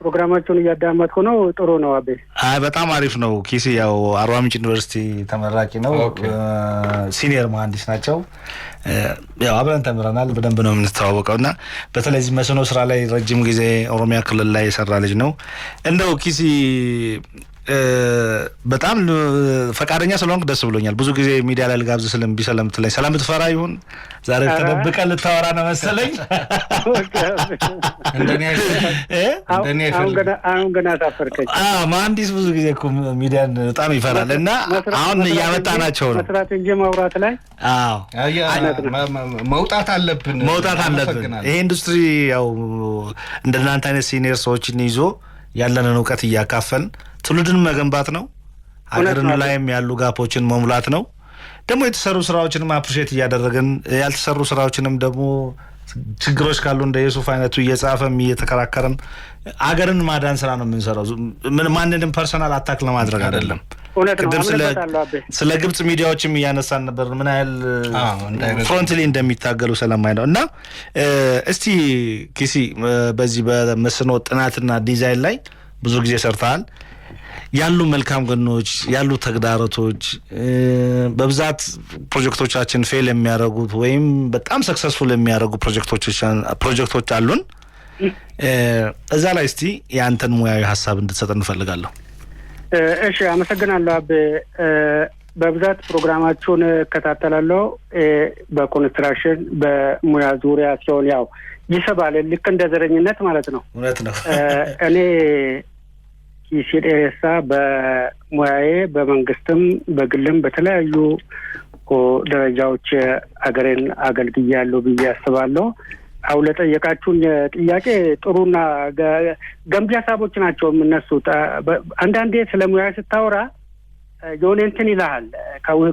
ፕሮግራማችሁን እያዳመጥኩ ነው። ጥሩ ነው አቤ። በጣም አሪፍ ነው። ኪሲ ያው አርባ ምንጭ ዩኒቨርሲቲ ተመራቂ ነው። ሲኒየር መሀንዲስ ናቸው። ያው አብረን ተምረናል። በደንብ ነው የምንተዋወቀውና በተለይ መስኖ ስራ ላይ ረጅም ጊዜ ኦሮሚያ ክልል ላይ የሰራ ልጅ ነው። እንደው ኪሲ በጣም ፈቃደኛ ስለሆንክ ደስ ብሎኛል። ብዙ ጊዜ ሚዲያ ላይ ልጋብዝ ስለምትለኝ ሰላም ብትፈራ ይሁን ዛሬ ተደብቀህ ልታወራ ነው መሰለኝ። አሁን ገና ታፈርከኝ። መሀንዲስ ብዙ ጊዜ እኮ ሚዲያን በጣም ይፈራል እና አሁን እያመጣናቸው ነው መስራት እንጂ ማውራት ላይ መውጣት አለብን። ይሄ ኢንዱስትሪ ያው እንደናንተ አይነት ሲኒየር ሰዎችን ይዞ ያለንን እውቀት እያካፈልን ትውልድን መገንባት ነው። ሀገርን ላይም ያሉ ጋፖችን መሙላት ነው። ደግሞ የተሰሩ ስራዎችንም አፕሪሼት እያደረግን ያልተሰሩ ስራዎችንም ደግሞ ችግሮች ካሉ እንደ ዩሱፍ አይነቱ እየጻፈም እየተከራከረን አገርን ማዳን ስራ ነው የምንሰራው። ማንንም ፐርሰናል አታክ ለማድረግ አይደለም። ቅድም ስለ ግብጽ ሚዲያዎችም እያነሳን ነበር ምን ያህል ፍሮንትሊ እንደሚታገሉ ስለማይ ነው። እና እስቲ ኪሲ በዚህ በመስኖ ጥናትና ዲዛይን ላይ ብዙ ጊዜ ሰርተሃል። ያሉ መልካም ጎኖች ያሉ ተግዳሮቶች በብዛት ፕሮጀክቶቻችን ፌል የሚያደርጉት ወይም በጣም ሰክሰስፉል የሚያደርጉ ፕሮጀክቶች አሉን። እዛ ላይ እስቲ ያንተን ሙያዊ ሐሳብ እንድትሰጥ እንፈልጋለሁ። እሺ አመሰግናለሁ አቤ። በብዛት ፕሮግራማችሁን እከታተላለሁ። በኮንስትራክሽን በሙያ ዙሪያ ሲሆን ያው ይሰባል ልክ እንደ ዘረኝነት ማለት ነው። እውነት ነው። እኔ ኪሲዴሬሳ በሙያዬ በመንግስትም በግልም በተለያዩ ደረጃዎች አገሬን አገልግያለሁ ብዬ አስባለሁ። አሁን ለጠየቃችሁኝ ጥያቄ ጥሩና ገንቢ ሀሳቦች ናቸው የምነሱት። አንዳንዴ ስለ ሙያ ስታወራ የሆነ እንትን ይልሃል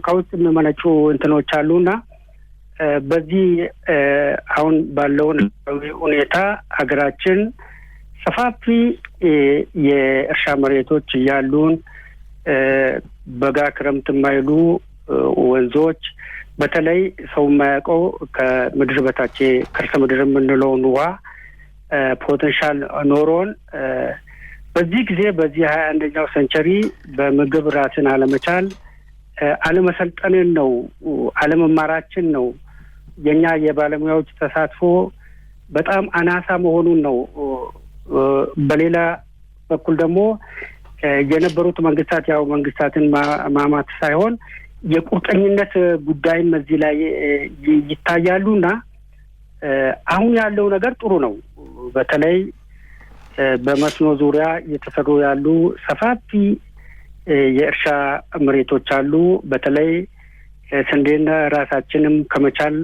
ከውስጥ የሚመነጩ እንትኖች አሉና በዚህ አሁን ባለው ሁኔታ ሀገራችን ሰፋፊ የእርሻ መሬቶች ያሉን በጋ ክረምት የማይሉ ወንዞች በተለይ ሰው የማያውቀው ከምድር በታች ከርሰ ምድር የምንለውን ውሃ ፖቴንሻል ኖሮን በዚህ ጊዜ በዚህ 21ኛው ሴንቸሪ በምግብ ራስን አለመቻል አለመሰልጠንን ነው አለመማራችን ነው የኛ የባለሙያዎች ተሳትፎ በጣም አናሳ መሆኑን ነው። በሌላ በኩል ደግሞ የነበሩት መንግስታት ያው መንግስታትን ማማት ሳይሆን የቁርጠኝነት ጉዳይም እዚህ ላይ ይታያሉና አሁን ያለው ነገር ጥሩ ነው። በተለይ በመስኖ ዙሪያ እየተሰሩ ያሉ ሰፋፊ የእርሻ መሬቶች አሉ። በተለይ ስንዴን ራሳችንም ከመቻል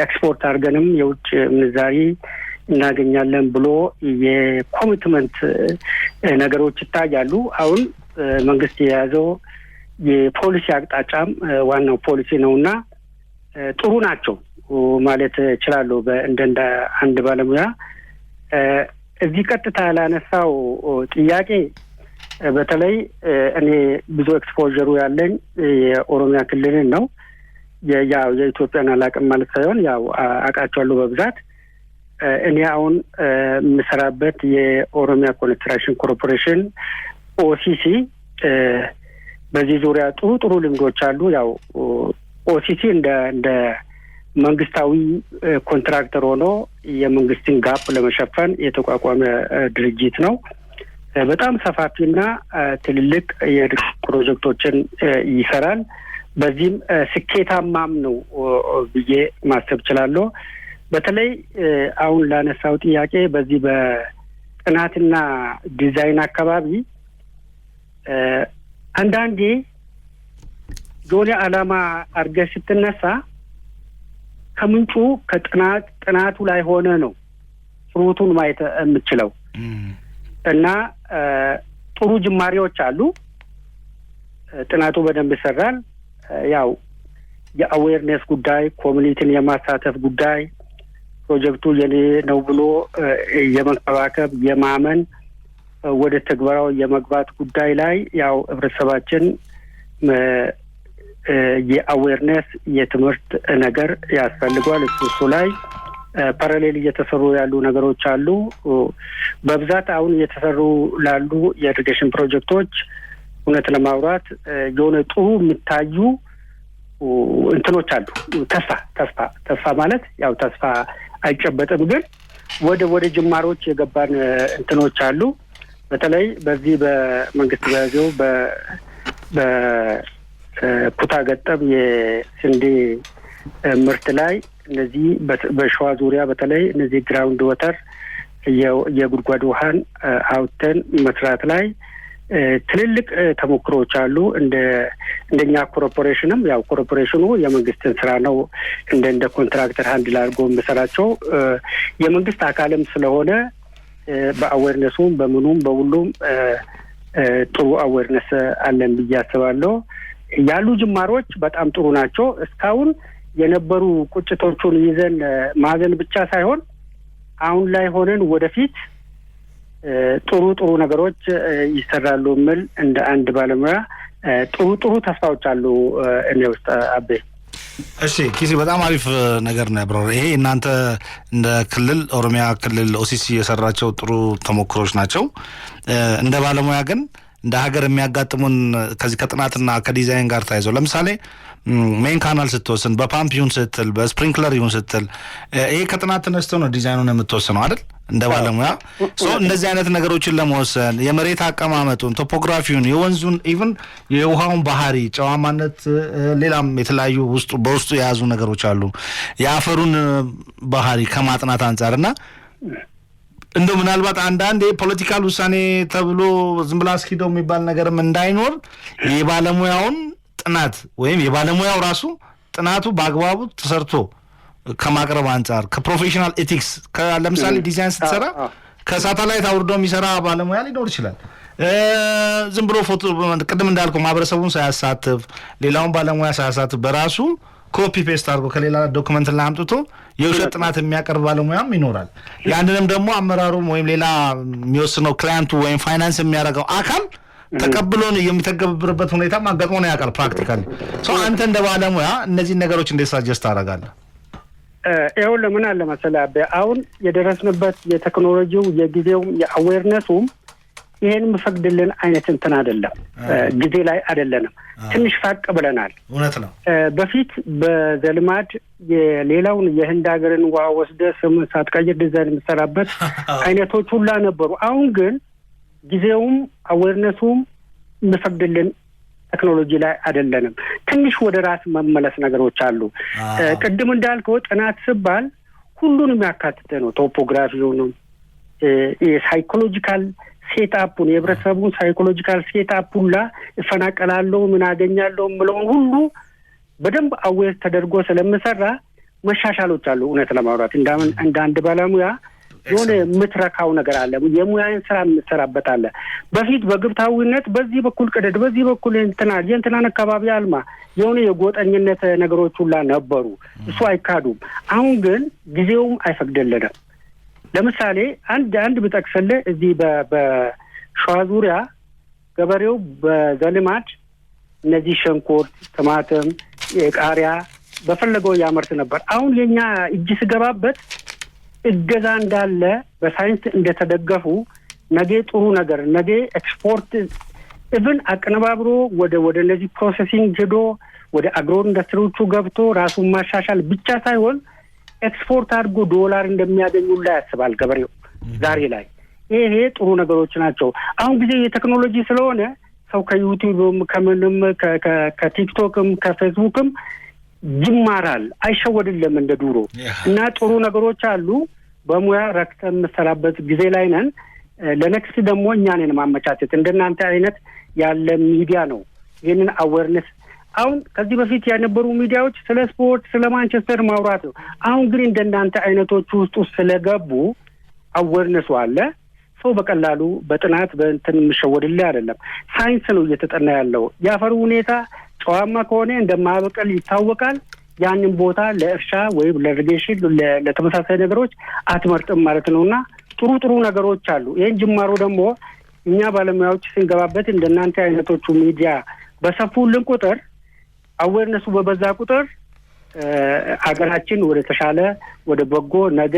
ኤክስፖርት አድርገንም የውጭ ምንዛሪ እናገኛለን ብሎ የኮሚትመንት ነገሮች ይታያሉ። አሁን መንግስት የያዘው የፖሊሲ አቅጣጫም ዋናው ፖሊሲ ነውና ጥሩ ናቸው ማለት እችላለሁ እንደ አንድ ባለሙያ። እዚህ ቀጥታ ላነሳው ጥያቄ በተለይ እኔ ብዙ ኤክስፖዠሩ ያለኝ የኦሮሚያ ክልልን ነው። ያው የኢትዮጵያን አላውቅም ማለት ሳይሆን ያው አውቃቸዋለሁ በብዛት። እኔ አሁን የምሰራበት የኦሮሚያ ኮንስትራክሽን ኮርፖሬሽን ኦሲሲ በዚህ ዙሪያ ጥሩ ልምዶች አሉ። ያው ኦሲሲ እንደ መንግስታዊ ኮንትራክተር ሆኖ የመንግስትን ጋፕ ለመሸፈን የተቋቋመ ድርጅት ነው። በጣም ሰፋፊና ትልልቅ የፕሮጀክቶችን ይሰራል። በዚህም ስኬታማም ነው ብዬ ማሰብ እችላለሁ። በተለይ አሁን ላነሳው ጥያቄ በዚህ በጥናትና ዲዛይን አካባቢ አንዳንዴ የሆነ ዓላማ አድርገህ ስትነሳ ከምንጩ ከጥናቱ ላይ ሆነ ነው ፍሩቱን ማየት የምትችለው እና ጥሩ ጅማሬዎች አሉ። ጥናቱ በደንብ ይሰራል። ያው የአዌርነስ ጉዳይ፣ ኮሚኒቲን የማሳተፍ ጉዳይ፣ ፕሮጀክቱ የኔ ነው ብሎ የመንከባከብ የማመን ወደ ተግባራው የመግባት ጉዳይ ላይ ያው ህብረተሰባችን የአዌርነስ የትምህርት ነገር ያስፈልገዋል። እሱ ላይ ፓራሌል እየተሰሩ ያሉ ነገሮች አሉ። በብዛት አሁን እየተሰሩ ላሉ የኢሪጌሽን ፕሮጀክቶች እውነት ለማውራት የሆነ ጥሩ የሚታዩ እንትኖች አሉ። ተስፋ ማለት ያው ተስፋ አይጨበጥም፣ ግን ወደ ጅማሮች የገባን እንትኖች አሉ። በተለይ በዚህ በመንግስት በያዘው በኩታ ገጠም የስንዴ ምርት ላይ እነዚህ በሸዋ ዙሪያ በተለይ እነዚህ ግራውንድ ወተር የጉድጓድ ውሃን አውጥተን መስራት ላይ ትልልቅ ተሞክሮዎች አሉ። እንደኛ ኮርፖሬሽንም ያው ኮርፖሬሽኑ የመንግስትን ስራ ነው እንደ ኮንትራክተር ሃንድል አድርጎ የሚሰራቸው የመንግስት አካልም ስለሆነ በአዌርነሱም በምኑም በሁሉም ጥሩ አዌርነስ አለን ብዬ አስባለሁ። ያሉ ጅማሮች በጣም ጥሩ ናቸው። እስካሁን የነበሩ ቁጭቶቹን ይዘን ማዘን ብቻ ሳይሆን አሁን ላይ ሆነን ወደፊት ጥሩ ነገሮች ይሰራሉ የሚል እንደ አንድ ባለሙያ ጥሩ ተስፋዎች አሉ እኔ ውስጥ አቤ። እሺ ኪሲ በጣም አሪፍ ነገር ነው ያብራራ። ይሄ እናንተ እንደ ክልል ኦሮሚያ ክልል ኦሲሲ የሰራቸው ጥሩ ተሞክሮች ናቸው። እንደ ባለሙያ ግን እንደ ሀገር የሚያጋጥሙን ከዚህ ከጥናትና ከዲዛይን ጋር ተያይዘው ለምሳሌ ሜን ካናል ስትወስን በፓምፕ ይሁን ስትል በስፕሪንክለር ይሁን ስትል ይሄ ከጥናት ተነስተው ነው ዲዛይኑን የምትወስነው አይደል እንደ ባለሙያ እንደዚህ አይነት ነገሮችን ለመወሰን የመሬት አቀማመጡን ቶፖግራፊውን የወንዙን ኢቭን የውሃውን ባህሪ ጨዋማነት ሌላም የተለያዩ በውስጡ የያዙ ነገሮች አሉ የአፈሩን ባህሪ ከማጥናት አንጻርና እንደው ምናልባት አንዳንዴ ፖለቲካል ውሳኔ ተብሎ ዝም ብላ አስኪደው የሚባል ነገርም እንዳይኖር የባለሙያውን ጥናት ወይም የባለሙያው ራሱ ጥናቱ በአግባቡ ተሰርቶ ከማቅረብ አንጻር ከፕሮፌሽናል ኤቲክስ ለምሳሌ ዲዛይን ስትሰራ ከሳተላይት አውርዶ የሚሰራ ባለሙያ ሊኖር ይችላል ዝም ብሎ ፎቶ ቅድም እንዳልከው ማህበረሰቡን ሳያሳትፍ ሌላውን ባለሙያ ሳያሳትፍ በራሱ ኮፒ ፔስት አድርጎ ከሌላ ዶክመንት ላይ አምጥቶ የውሸት ጥናት የሚያቀርብ ባለሙያም ይኖራል ያንንም ደግሞ አመራሩም ወይም ሌላ የሚወስነው ክላይንቱ ወይም ፋይናንስ የሚያደርገው አካል ተቀብሎን የሚተገብርበት ሁኔታ ማጋጥሞ ነው ያውቃል ፕራክቲካሊ አንተ እንደ ባለሙያ እነዚህ ነገሮች እንዴት ሳጀስት ታደርጋለህ ይኸው ለምን አለ መሰለህ አሁን የደረስንበት የቴክኖሎጂው የጊዜውም የአዌርነሱም ይሄን መፈቅድልን አይነት እንትን አይደለም ጊዜ ላይ አይደለንም ትንሽ ፋቅ ብለናል እውነት ነው በፊት በዘልማድ የሌላውን የህንድ ሀገርን ውሃ ወስደ ስም ሳትቀይር ዲዛይን የምትሰራበት አይነቶች ሁላ ነበሩ አሁን ግን ጊዜውም አዌርነሱም መፈቅድልን ቴክኖሎጂ ላይ አይደለንም ትንሽ ወደ ራስ መመለስ ነገሮች አሉ ቅድም እንዳልከው ጥናት ሲባል ሁሉንም ያካትተ ነው ቶፖግራፊውንም የሳይኮሎጂካል ሴትአፑን የህብረተሰቡን ሳይኮሎጂካል ሴትአፑን እፈናቀላለሁ ምን አገኛለሁ ምለውን ሁሉ በደንብ አዌር ተደርጎ ስለምሰራ መሻሻሎች አሉ እውነት ለማውራት እንደ አንድ ባለሙያ የሆነ የምትረካው ነገር አለ የሙያን ስራ የምትሰራበት አለ በፊት በግብታዊነት በዚህ በኩል ቅደድ በዚህ በኩል የእንትናን አካባቢ አልማ የሆነ የጎጠኝነት ነገሮች ሁላ ነበሩ እሱ አይካዱም አሁን ግን ጊዜውም አይፈቅድልንም ለምሳሌ አንድ ብጠቅስልህ እዚህ በሸዋ ዙሪያ ገበሬው በዘልማድ እነዚህ ሸንኮርት ቲማቲም ቃሪያ በፈለገው ያመርት ነበር አሁን የኛ እጅ ስገባበት እገዛ እንዳለ በሳይንስ እንደተደገፉ ነገ ጥሩ ነገር ነገ ኤክስፖርት ኢቭን አቀነባብሮ ወደ እነዚህ ፕሮሰሲንግ ሄዶ ወደ አግሮ ኢንዱስትሪዎቹ ገብቶ ራሱን ማሻሻል ብቻ ሳይሆን ኤክስፖርት አድርጎ ዶላር እንደሚያገኙላ ያስባል ገበሬው ዛሬ ላይ ይሄ ጥሩ ነገሮች ናቸው አሁን ጊዜ የቴክኖሎጂ ስለሆነ ሰው ከዩቲዩብም ከምንም ከቲክቶክም ከፌስቡክም ይማራል አይሸወድልም እንደ ዱሮ እና ጥሩ ነገሮች አሉ በሙያ ረክተን መሰራበት ጊዜ ላይ ነን ለኔክስት ደግሞ እኛንን ማመቻቸት እንደናንተ አይነት ያለ ሚዲያ ነው ይሄንን አዌርነስ አሁን ከዚህ በፊት የነበሩ ሚዲያዎች ስለ ስፖርት ስለ ማንቸስተር ማውራት ነው አሁን ግን እንደናንተ አይነቶች ውስጥ ስለገቡ አዌርነሱ አለ ሰው በቀላሉ በጥናት በእንትን ምሸወድልህ አይደለም ሳይንስ ነው እየተጠና ያለው ያፈሩ ሁኔታ ጨዋማ ከሆነ እንደማበቀል ይታወቃል ያንን ቦታ ለእርሻ ወይም ለኢሪጌሽን ለተመሳሳይ ነገሮች አትመርጥም ማለት ነውና ጥሩ ነገሮች አሉ ይሄን ጅማሮ ደግሞ እኛ ባለሙያዎች ስንገባበት እንደናንተ አይነቶቹ ሚዲያ በሰፉልን ቁጥር አዌርነሱ በበዛ ቁጥር ሀገራችን ወደ ተሻለ ወደ በጎ ነገ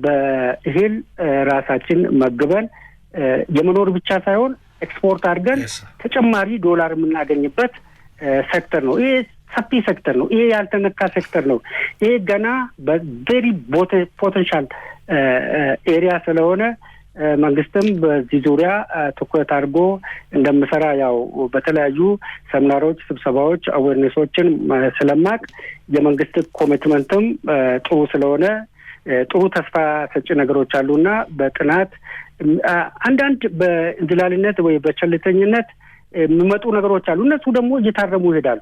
በእህል ራሳችን መግበን የመኖር ብቻ ሳይሆን ኤክስፖርት አድርገን ተጨማሪ ዶላር የምናገኝበት ሴክተር ነው ይሄ ሰፊ ሴክተር ነው ይሄ ያልተነካ ሴክተር ነው ይሄ ገና በቬሪ ፖቴንሻል ኤሪያ ስለሆነ መንግስትም በዚህ ዙሪያ ትኩረት አድርጎ እንደምሰራ ያው በተለያዩ ሰሚናሮች ስብሰባዎች አዌርነሶችን ስለማቅ የመንግስት ኮሚትመንትም ጥሩ ስለሆነ ጥሩ ተስፋ ሰጪ ነገሮች አሉና በጥናት አንዳንድ በእንዝላልነት ወይ በቸልተኝነት የሚመጡ ነገሮች አሉ እነሱ ደግሞ እየታረሙ ይሄዳሉ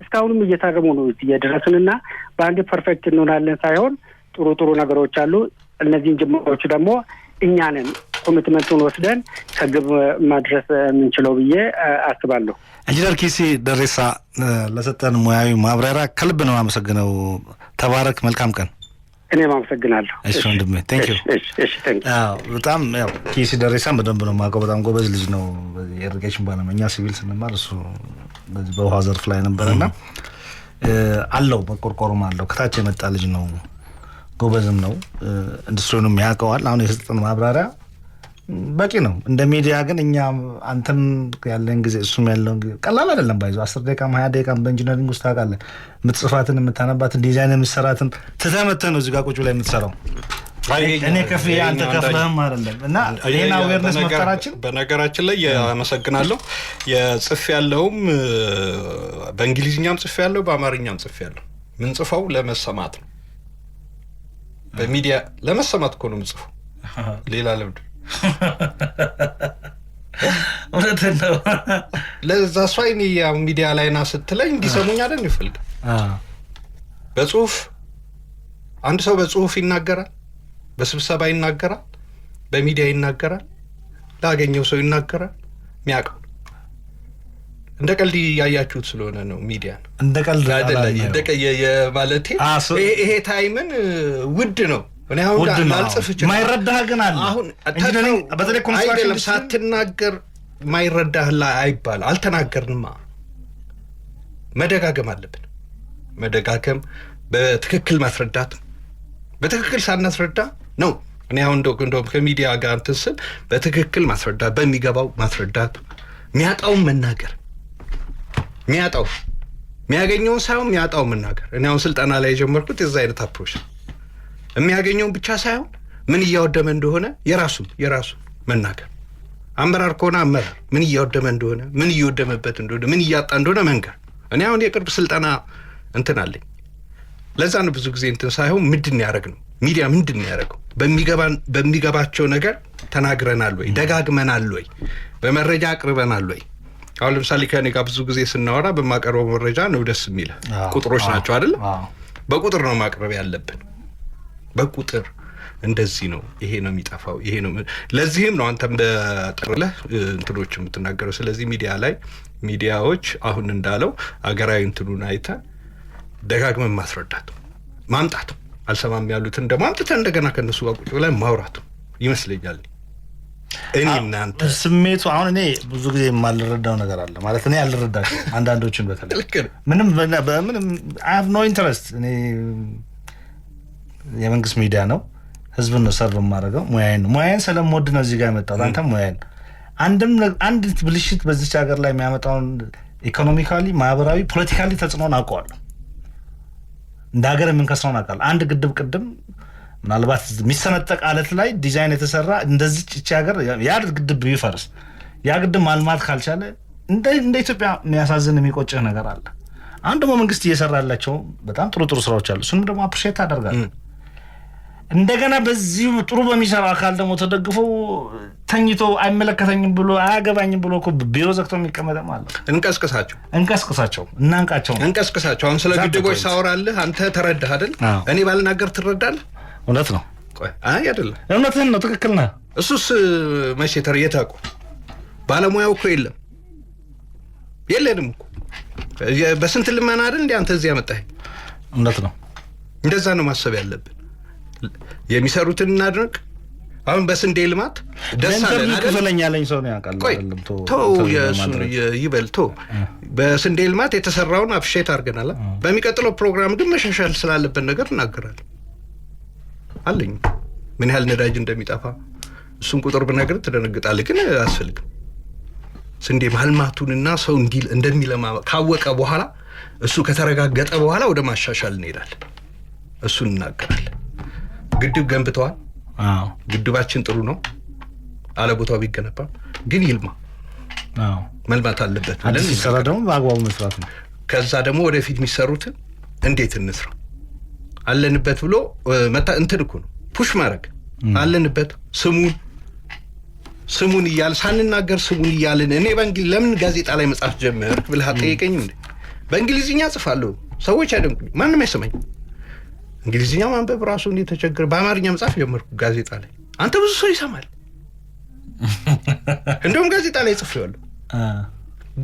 እስካሁንም እየታረሙ ነው እየደረስንና በአንድ ፐርፌክት እንሆናለን ሳይሆን ጥሩ ነገሮች አሉ እነዚህን ጅምሮች ደግሞ እኛንን ኮሚትመንቱን ወስደን ከግብ ማድረስ የምንችለው ብዬ አስባለሁ ኢንጂነር ኪሲ ደሬሳ ለሰጠን ሙያዊ ማብራሪያ ከልብ ነው አመሰግነው ተባረክ መልካም ቀን እኔም አመሰግናለሁ እሺ ወንድሜ ቴንክ ዩ እሺ ቴንክ ዩ በጣም ያው ኪሲ ደሬሳን በደንብ ነው የማውቀው በጣም ጎበዝ ልጅ ነው የኢሪጌሽን ባለሙያ ሲቪል ስንማር እሱ በዚህ በውሃ ዘርፍ ላይ ነበርና አለው መቆርቆሩም አለው ከታች የመጣ ልጅ ነው ጎበዝም ነው ኢንዱስትሪውንም ያውቀዋል አሁን የሰጠን ማብራሪያ በቂ ነው እንደ ሚዲያ። ግን እኛ አንተም ያለን ጊዜ እሱም ያለውን ጊዜ ቀላል አይደለም። ባይዞ 10 ደቂቃም 20 ደቂቃም በኢንጂነሪንግ ውስጥ ታውቃለህ፣ የምትጽፋትን የምታነባትን ዲዛይን የምትሰራትን ትተመተህ ነው እዚህ ጋር ቁጭ ላይ የምትሰራው። እኔ ከፍዬ አንተ ከፍለህም አይደለም። እና ይሄን አዌርነስ መፍጠራችን በነገራችን ላይ አመሰግናለሁ። የጽፍ ያለውም በእንግሊዝኛም ጽፍ ያለው በአማርኛም ጽፍ ያለው ምን ጽፈው ለመሰማት ነው። በሚዲያ ለመሰማት እኮ ነው የምጽፈው፣ ሌላ ለምድ እውነትን ነው። ለዛ ሷይኒ ሚዲያ ላይ ና ስትለኝ እንዲሰሙኝ አይደል ይፈልግ። በጽሁፍ አንድ ሰው በጽሁፍ ይናገራል፣ በስብሰባ ይናገራል፣ በሚዲያ ይናገራል፣ ላገኘው ሰው ይናገራል። የሚያውቀው እንደ ቀልድ ያያችሁት ስለሆነ ነው። ሚዲያ እንደ ቀልድ ማለቴ ይሄ ታይምን ውድ ነው። እኔ አሁን ላልጽፍ ይችላል ማይረዳህ ግን አለ። አሁን በተለይ ኮንስትራክሽን ሳትናገር ማይረዳህ ላይ አይባል። አልተናገርንማ፣ መደጋገም አለብን። መደጋገም፣ በትክክል ማስረዳት። በትክክል ሳናስረዳ ነው እኔ አሁን እንደው ከሚዲያ ጋር እንትን ስል በትክክል ማስረዳት፣ በሚገባው ማስረዳት፣ የሚያጣውን መናገር፣ የሚያገኘውን ሳይሆን የሚያጣው መናገር። እኔ አሁን ስልጠና ላይ የጀመርኩት የዛ አይነት አፕሮች ነው። የሚያገኘውን ብቻ ሳይሆን ምን እያወደመ እንደሆነ የራሱ መናገር። አመራር ከሆነ አመራር ምን እያወደመ እንደሆነ፣ ምን እየወደመበት እንደሆነ፣ ምን እያጣ እንደሆነ መንገር። እኔ አሁን የቅርብ ስልጠና እንትን አለኝ። ለዛ ነው ብዙ ጊዜ እንትን ሳይሆን ምንድን ያደረግ ነው ሚዲያ ምንድን ያደረገው፣ በሚገባቸው ነገር ተናግረናል ወይ፣ ደጋግመናል ወይ፣ በመረጃ አቅርበናል ወይ። አሁን ለምሳሌ ከኔ ጋር ብዙ ጊዜ ስናወራ በማቀርበው መረጃ ነው ደስ የሚል ቁጥሮች ናቸው አይደል? በቁጥር ነው ማቅረብ ያለብን። በቁጥር እንደዚህ ነው፣ ይሄ ነው የሚጠፋው፣ ይሄ ነው። ለዚህም ነው አንተም በጥቅልህ እንትኖች የምትናገረው። ስለዚህ ሚዲያ ላይ ሚዲያዎች አሁን እንዳለው አገራዊ እንትኑን አይተን ደጋግመን ማስረዳት፣ ማምጣት፣ አልሰማም ያሉትን ደግሞ አምጥተን እንደገና ከነሱ ጋር ቁጭ ብለን ማውራት ይመስለኛል። እኔ እናንተ ስሜቱ አሁን እኔ ብዙ ጊዜ የማልረዳው ነገር አለ ማለት እኔ ያልረዳቸው አንዳንዶችን በተለይ ምንም I have no interest። እኔ የመንግስት ሚዲያ ነው፣ ህዝብን ነው ሰርቭ የማደርገው፣ ሙያዬን ስለምወድ ነው እዚህ ጋር የመጣሁት። አንተ ሙያዬን አንድ ብልሽት በዚች ሀገር ላይ የሚያመጣውን ኢኮኖሚካሊ፣ ማህበራዊ፣ ፖለቲካሊ ተጽዕኖን አውቀዋለሁ። እንደ ሀገር የምንከስረውን አውቃለሁ። አንድ ግድብ ቅድም ምናልባት የሚሰነጠቅ አለት ላይ ዲዛይን የተሰራ እንደዚህ እቺ ሀገር ያ ግድብ ቢፈርስ ያ ግድብ ማልማት ካልቻለ እንደ ኢትዮጵያ የሚያሳዝን የሚቆጭህ ነገር አለ። አሁን ደግሞ መንግስት እየሰራላቸው በጣም ጥሩ ስራዎች አሉ። እሱንም ደግሞ አፕሪሼት አደርጋለሁ። እንደገና በዚሁ ጥሩ በሚሰራው አካል ደግሞ ተደግፎ ተኝቶ አይመለከተኝም ብሎ አያገባኝም ብሎ እኮ ቢሮ ዘግቶ የሚቀመጥም አለ። እንቀስቅሳቸው እንቀስቅሳቸው። አሁን ስለ ግድቦች ሳወራልህ አንተ ተረዳህ አይደል? እኔ ባልናገር ትረዳለህ? እውነት ነው። አይ አይደለም፣ እውነትህን ነው። ትክክል ነህ። እሱስ መቼ የታውቁ ባለሙያው እኮ የለንም እኮ በስንት ልመና አይደል እንዴ አንተ እዚህ ያመጣኸኝ? እውነት ነው። እንደዛ ነው ማሰብ ያለብን። የሚሰሩትን እናድርግ። አሁን በስንዴ ልማት ደስ አለን አይደል? ክፈለኛ ያለኝ ሰው ነው ያውቃል። አይደለም ይበልቶ በስንዴ ልማት የተሰራውን አፕሼት አድርገናል። በሚቀጥለው ፕሮግራም ግን መሻሻል ስላለበት ነገር እናገራለን አለኝ። ምን ያህል ነዳጅ እንደሚጠፋ እሱን ቁጥር ብነግርህ ትደነግጣለህ፣ ግን አያስፈልግም። ስንዴ ማልማቱንና ሰው እንደሚለማ ካወቀ በኋላ እሱ ከተረጋገጠ በኋላ ወደ ማሻሻል እንሄዳለን። እሱን እናገራለን። ግድብ ገንብተዋል። ግድባችን ጥሩ ነው፣ አለ ቦታው ቢገነባ ግን ይልማ። መልማት አለበት ብለን ሲሰራ ደግሞ በአግባቡ መስራት ነው። ከዛ ደግሞ ወደፊት የሚሰሩትን እንዴት እንስራ አለንበት ብሎ እንትን እኮ ነው ፑሽ ማድረግ አለንበት። ስሙን እያል ሳንናገር ስሙን እያልን እኔ ለምን ጋዜጣ ላይ መጻፍ ጀመርክ ብለህ አትጠይቀኝም እንዴ? በእንግሊዝኛ ጽፋለሁ፣ ሰዎች አይደንቁኝ፣ ማንም አይሰማኝ። እንግሊዝኛ ማንበብ ራሱ እንዴት ተቸገረ። በአማርኛ መጻፍ ጀመርኩ ጋዜጣ ላይ። አንተ ብዙ ሰው ይሰማል። እንደውም ጋዜጣ ላይ ጽፌዋለሁ።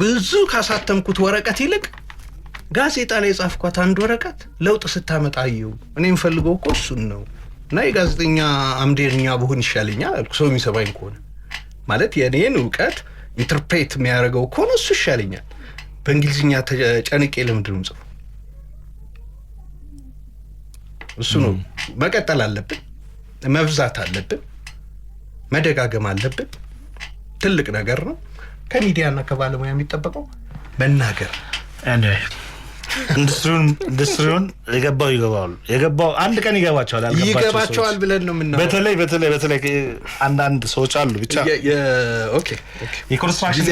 ብዙ ካሳተምኩት ወረቀት ይልቅ ጋዜጣ ላይ የጻፍኳት አንድ ወረቀት ለውጥ ስታመጣ አየሁ። እኔ የምፈልገው እኮ እሱን ነው። እና የጋዜጠኛ አምደኛ ብሆን ይሻለኛል አልኩ። ሰው የሚሰማኝ ከሆነ ማለት የኔን እውቀት ኢንተርፕሬት የሚያደርገው ከሆነ እሱ ይሻለኛል። በእንግሊዝኛ ተጨንቄ ለምንድን ነው የምጽፈው? እሱ ነው መቀጠል አለብን፣ መብዛት አለብን። መደጋገም አለብን። ትልቅ ነገር ነው። ከሚዲያና ከባለሙያ የሚጠበቀው መናገር። ኢንዱስትሪውን የገባው አንድ ቀን ይገባቸዋል ብለን ነው የምናወራው። በተለይ አንዳንድ ሰዎች አሉ ብቻ ኦኬ የኮንስትራክሽን ጊዜ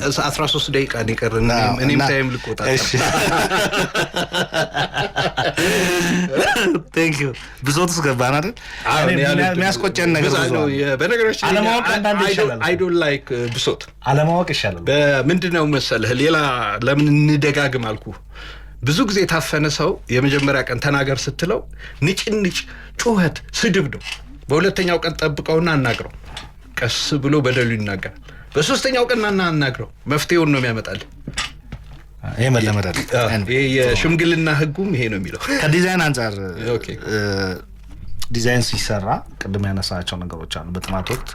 13 ደቂቃ ነው የቀረን። እኔም ታይም ልቆጣ። ቴንክ ዩ ብሶት ስገባን አይደል? የሚያስቆጨን ነገር ነው። በነገራችን አለማወቅ አንዳንድ ይሻላል። አይ ዶንት ላይክ ብሶት። አለማወቅ ይሻላል። በምንድነው መሰለህ ሌላ ለምን እንደጋግም አልኩ። ብዙ ጊዜ የታፈነ ሰው የመጀመሪያ ቀን ተናገር ስትለው ንጭንጭ ጩኸት ስድብ ነው። በሁለተኛው ቀን ጠብቀውና አናግረው፣ ቀስ ብሎ በደሉ ይናገራል። በሶስተኛው ቀን አናግረው፣ መፍትሄውን ነው የሚያመጣል። ይሄ መለመዳል። ይሄ የሽምግልና ህጉም ይሄ ነው የሚለው። ከዲዛይን አንፃር ዲዛይን ሲሰራ ቅድም ያነሳቸው ነገሮች አሉ። በጥናት ወቅት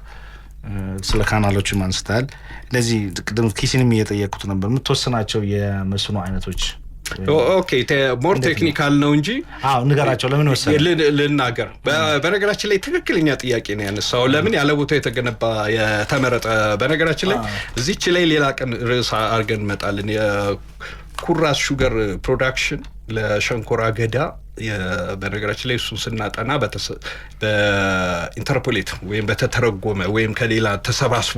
ስለ ካናሎቹም አንስታል። ለዚህ ቅድም ኪሲንም እየጠየቁት ነበር የምትወስናቸው የመስኖ አይነቶች። ኦኬ ሞር ቴክኒካል ነው እንጂ ንገራቸው። ለምን ወሰነ ልናገር። በነገራችን ላይ ትክክለኛ ጥያቄ ነው ያነሳው። ለምን ያለ ቦታ የተገነባ የተመረጠ። በነገራችን ላይ እዚች ላይ ሌላ ቀን ርዕስ አድርገን እንመጣለን። የኩራዝ ሹገር ፕሮዳክሽን ለሸንኮራ አገዳ በነገራችን ላይ እሱን ስናጠና በኢንተርፖሌት ወይም በተተረጎመ ወይም ከሌላ ተሰባስቦ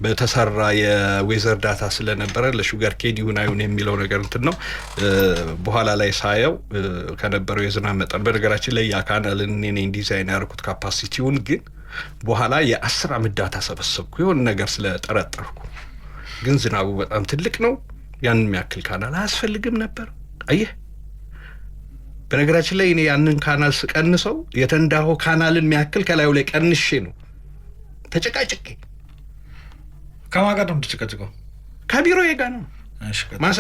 በተሰራ የዌዘር ዳታ ስለነበረ ለሹገር ኬን ይሁን አይሁን የሚለው ነገር እንትን ነው። በኋላ ላይ ሳየው ከነበረው የዝናብ መጠን በነገራችን ላይ ያካናልን እኔ ዲዛይን ያደረኩት ካፓሲቲውን ግን በኋላ የ10 ዓመት ዳታ ሰበሰብኩ የሆነ ነገር ስለጠረጠርኩ። ግን ዝናቡ በጣም ትልቅ ነው። ያንን የሚያክል ካናል አያስፈልግም ነበር። አየህ በነገራችን ላይ እኔ ያንን ካናል ስቀንሰው የተንዳሆ ካናልን የሚያክል ከላዩ ላይ ቀንሼ ነው ተጨቃጭቄ። ከማን ጋር ነው ተጨቃጭቀው? ከቢሮዬ ጋር ነው።